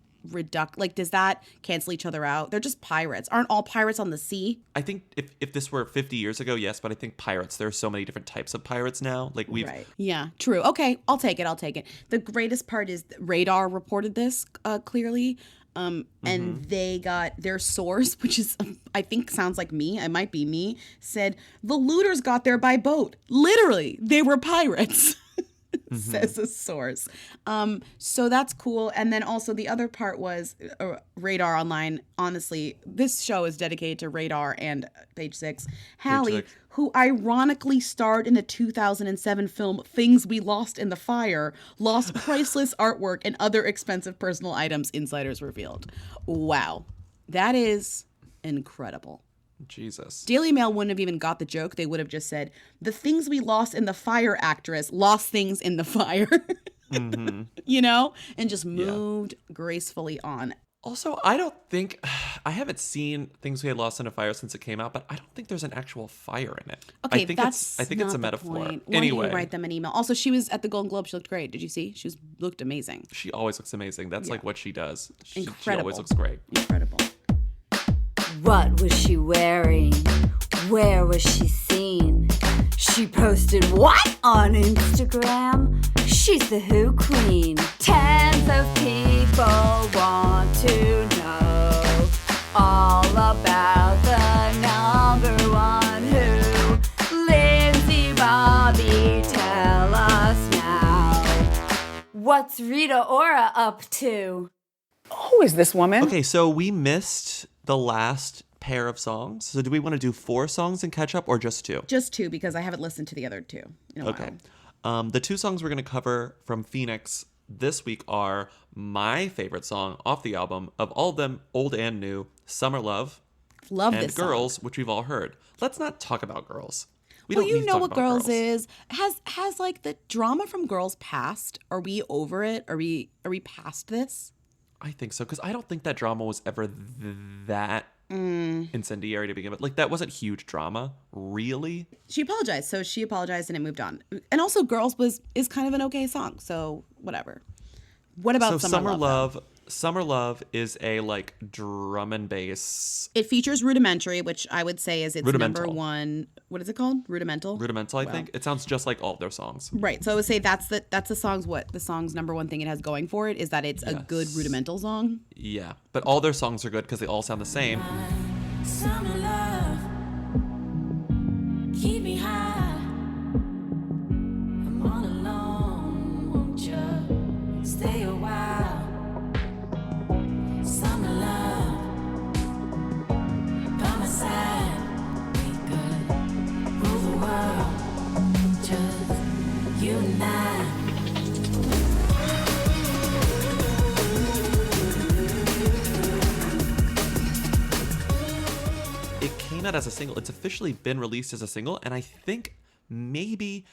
B: like does that cancel each other out? They're just pirates. Aren't all pirates on the sea?
A: I think if this were 50 years ago, yes, but I think pirates, there are so many different types of pirates now. Like we've
B: Right. Yeah, true. Okay, I'll take it. The greatest part is Radar reported this clearly. And they got their source, which is, I think sounds like me, it might be me, said the looters got there by boat. Literally, they were pirates. Says a source. So that's cool. And then also the other part was Radar Online. Honestly, this show is dedicated to Radar and Page Six. Halle,
A: Six.
B: who ironically starred in the 2007 film Things We Lost in the Fire, lost priceless artwork and other expensive personal items, insiders revealed. Wow. That is incredible.
A: Jesus.
B: Daily Mail wouldn't have even got the joke. They would have just said, the things we lost in the fire actress lost things in the fire. You know? And just moved gracefully on.
A: Also, I don't think I haven't seen Things We Had Lost in a Fire since it came out, but I don't think there's an actual fire in it.
B: Okay,
A: I think
B: that's
A: it's
B: not
A: a
B: the
A: metaphor.
B: point. Why
A: Anyway,
B: don't you write them an email? Also, she was at the Golden Globe. She looked great. Did you see? She looked amazing.
A: she always looks amazing. That's like what she does. She
B: Incredible.
A: always looks great.
B: Incredible.
K: What was she wearing? Where was she seen? She posted what on Instagram? She's the Who Queen. Tens of people want to know all about the number one Who. Lindsay, Bobby, tell us now. What's Rita Ora up to?
B: Who is this woman?
A: Okay, so we missed the last pair of songs. So do we want to do 4 songs and catch up or just 2?
B: Just 2 because I haven't listened to the other 2 in a
A: Okay.
B: while.
A: The 2 songs we're going to cover from Phoenix this week are my favorite song off the album of all of them, old and new, Summer Love,
B: Love
A: and
B: this song.
A: Girls, which we've all heard. Let's not talk about Girls. We
B: Well,
A: don't
B: you
A: need to
B: know
A: talk
B: what
A: about
B: Girls is. Has like the drama from Girls passed? Are we over it? Are we past this?
A: I think so, because I don't think that drama was ever that incendiary to begin with. Like, that wasn't huge drama, really.
B: She apologized, so she apologized and it moved on. And also, Girls is kind of an okay song, so whatever. What about Summer Love? though?
A: Summer Love is a like drum and bass.
B: It features Rudimentary, which I would say is its number
A: Rudimental.
B: one. What is it called? Rudimental.
A: Rudimental, I think. It sounds just like all of their songs.
B: Right. So I would say that's the song's the song's number one thing it has going for it is that it's a good rudimental song.
A: Yeah, but all their songs are good because they all sound the same.
D: Summer love, keep me high. I'm all alone, won't you stay a while? Summer love, by my side, we could rule the world.
A: that as a single. It's officially been released as a single, and I think maybe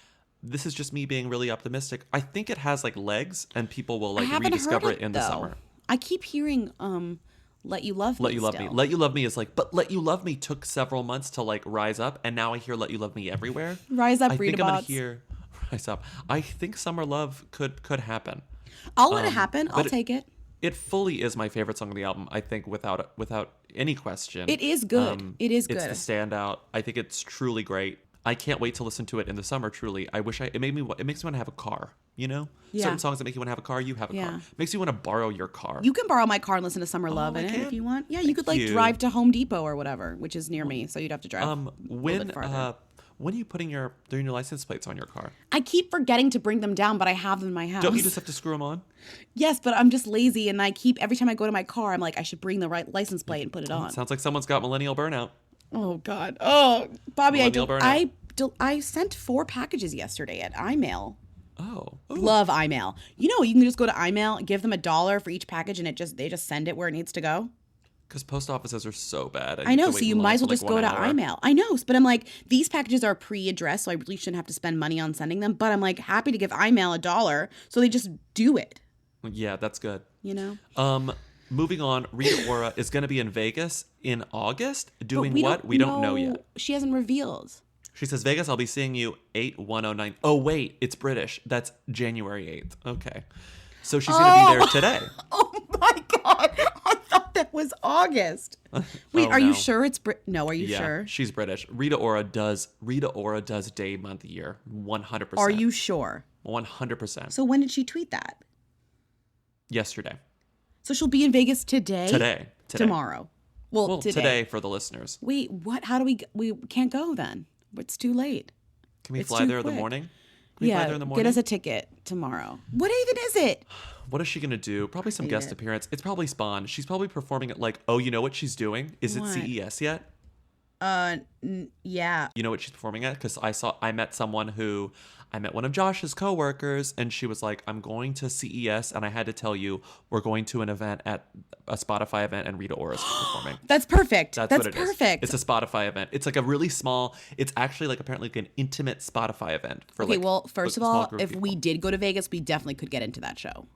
A: this is just me being really optimistic. I think it has like legs, and people will like rediscover it in the summer.
B: I keep hearing Let You Love Me.
A: Let You Love Me. Let You Love Me is like, but Let You Love Me took several months to like rise up, and now I hear Let You Love Me everywhere.
B: Rise up,
A: I think I'm gonna
B: Readabots.
A: hear Rise Up. I think Summer Love could happen.
B: I'll let it happen. I'll take it.
A: It fully is my favorite song on the album. I think without any question.
B: It is good. It is good.
A: It's the standout. I think it's truly great. I can't wait to listen to it in the summer. Truly, I wish it makes me want to have a car. You know, certain songs that make you want to have a car. You have a car. Makes you want to borrow your car.
B: You can borrow my car and listen to Summer Love in it if you want. Yeah, you could like drive to Home Depot or whatever, which is near me, so you'd have to drive a little bit farther.
A: When are you putting your license plates on your car?
B: I keep forgetting to bring them down, but I have them in my house.
A: Don't you just have to screw them on?
B: Yes, but I'm just lazy, and every time I go to my car, I'm like, I should bring the right license plate and put it on.
A: Sounds like someone's got millennial burnout.
B: Oh God. Oh, Bobby,
A: Millennial
B: I sent 4 packages yesterday at iMail.
A: Oh.
B: Love iMail. You know, you can just go to iMail, give them $1 for each package, and they just send it where it needs to go.
A: Because post offices are so bad.
B: I know, so you might as well just go to iMail. I know, but I'm like, these packages are pre-addressed, so I really shouldn't have to spend money on sending them. But I'm like happy to give iMail $1, so they just do it.
A: Yeah, that's good.
B: You know.
A: Moving on, Rita Ora is going to be in Vegas in August. Doing what? We don't know yet.
B: She hasn't revealed.
A: She says, Vegas, I'll be seeing you 8/109. Oh, wait, it's British. That's January 8th. Okay. So she's going to be there today.
B: Oh, my God. I thought that was August. Wait, are you sure it's No, are you sure?
A: She's British. Rita Ora does day, month, year. 100%.
B: Are you sure?
A: 100%.
B: So when did she tweet that?
A: Yesterday.
B: So she'll be in Vegas today?
A: Today.
B: Tomorrow. Well,
A: today for the listeners.
B: Wait, what? How do we can't go then? It's too late.
A: Can we fly there in the morning? Can we fly there in the morning?
B: Get us a ticket tomorrow. What even is it?
A: What is she going to do? Probably some guest appearance. It's probably Spawn. She's probably performing at like, oh, you know what she's doing? Is it CES yet?
B: Yeah.
A: You know what she's performing at? Because I met one of Josh's coworkers, and she was like, I'm going to CES, and I had to tell you, we're going to an event at a Spotify event, and Rita Ora's performing.
B: That's perfect.
A: That's what it perfect. Is. It's a Spotify event. It's like a really small, it's actually like apparently like an intimate Spotify event. For
B: okay, well, first of all, if we did go to Vegas, we definitely could get into that show.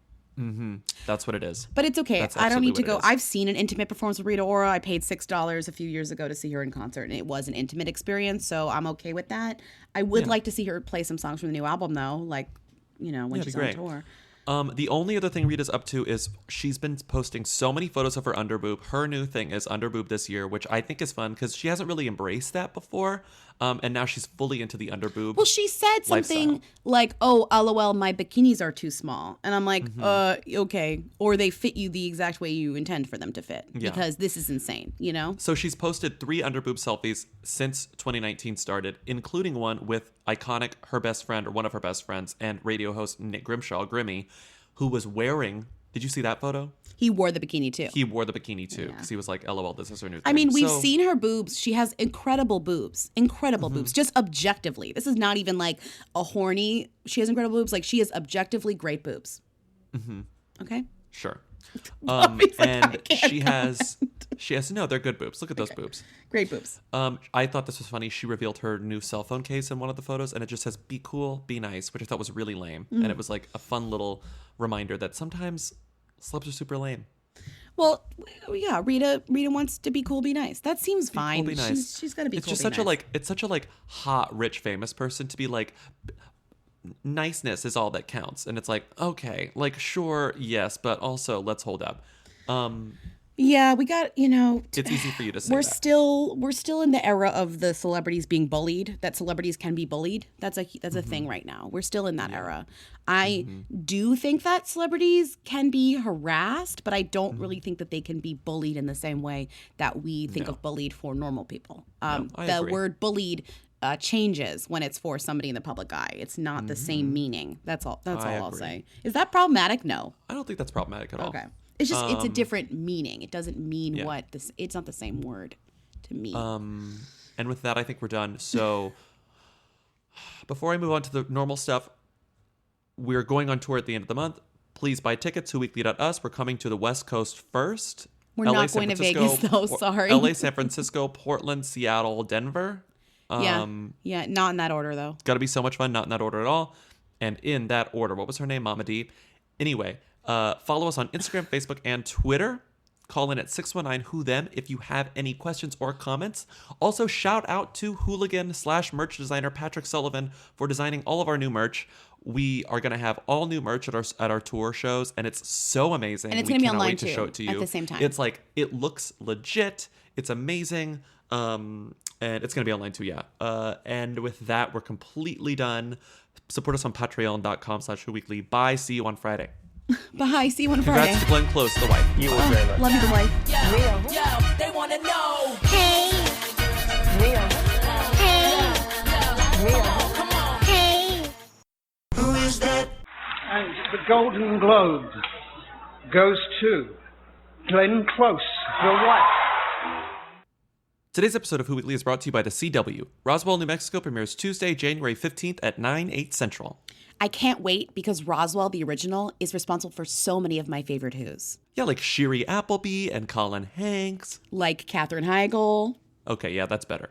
A: Mm-hmm. That's what it is.
B: But it's okay. I don't need to go. I've seen an intimate performance with Rita Ora. I paid $6 a few years ago to see her in concert, and it was an intimate experience, so I'm okay with that. I would like to see her play some songs from the new album, though, like, you know, when she's on tour.
A: The only other thing Rita's up to is she's been posting so many photos of her underboob. Her new thing is underboob this year, which I think is fun because she hasn't really embraced that before. And now she's fully into the underboob.
B: Well, she said something like, oh, LOL, my bikinis are too small. And I'm like, okay. Or they fit you the exact way you intend for them to fit. Because this is insane, you know?
A: So she's posted 3 underboob selfies since 2019 started, including one with iconic her best friend or one of her best friends and radio host Nick Grimshaw, Grimmy, who was wearing... Did you see that photo?
B: He wore the bikini too.
A: He wore the bikini too because he was like, LOL, this is her new thing.
B: I mean, we've seen her boobs. She has incredible boobs. Incredible boobs. Just objectively. This is not even like a horny, she has incredible boobs. Like she has objectively great boobs. Mm-hmm. Okay?
A: Sure. And she has, no, they're good boobs. Look at those boobs.
B: Great boobs.
A: I thought this was funny. She revealed her new cell phone case in one of the photos, and it just says, be cool, be nice, which I thought was really lame. And it was like a fun little reminder that sometimes celebs are super lame.
B: Well, yeah, Rita wants to be cool, be nice. That seems fine.
A: Cool, be nice.
B: She's got to be
A: it's
B: cool,
A: just
B: be
A: such
B: nice.
A: it's such a hot, rich, famous person to be like, niceness is all that counts. And it's like, okay, like, sure, yes, but also let's hold up.
B: Yeah, we got, you know,
A: it's easy for you to say
B: we're still in the era of the celebrities being bullied, that celebrities can be bullied. That's a thing right now. We're still in that era. I do think that celebrities can be harassed, but I don't really think that they can be bullied in the same way that we think of bullied for normal people. The
A: agree.
B: word bullied changes when it's for somebody in the public eye. It's not the same meaning. That's all I'll say. Is that problematic? No.
A: I don't think that's problematic at all.
B: Okay. It's just it's a different meaning. It doesn't mean it's not the same word to me.
A: And with that, I think we're done. So before I move on to the normal stuff, we're going on tour at the end of the month. Please buy tickets to weekly.us. We're coming to the West Coast first.
B: We're
A: LA,
B: not
A: San
B: going to
A: Francisco,
B: Vegas, though.
A: Por-
B: Sorry.
A: LA, San Francisco, Portland, Seattle, Denver.
B: Yeah, not in that order, though.
A: Got to be so much fun. Not in that order at all. And in that order, what was her name? Mama D. Anyway, follow us on Instagram, Facebook, and Twitter. Call in at 619-WHO-THEM if you have any questions or comments. Also, shout out to hooligan/merch designer Patrick Sullivan for designing all of our new merch. We are going to have all new merch at our tour shows, and it's so amazing.
B: And it's
A: we
B: going to be
A: cannot
B: online
A: wait to
B: too,
A: show it to you
B: at the same time.
A: It's like, it looks legit. It's amazing. And it's going to be online too, yeah. And with that, we're completely done. Support us on patreon.com/whoweekly. Bye. See you on Friday.
B: Bye. See you on Friday.
A: Congrats to Glenn Close, the wife.
C: You were very much.
B: Love you, the wife.
D: Yo, they wanna know.
K: Hey,
C: Neil.
K: hey,
C: Neil.
D: Come on.
K: hey.
F: And the Golden Globe goes to Glenn Close, the wife.
A: Today's episode of Who Weekly is brought to you by the CW. Roswell, New Mexico premieres Tuesday, January 15th at 9/8 Central.
B: I can't wait because Roswell, the original, is responsible for so many of my favorite Who's.
A: Yeah, like Shiri Appleby and Colin Hanks.
B: Like Katherine Heigl.
A: Okay, yeah, that's better.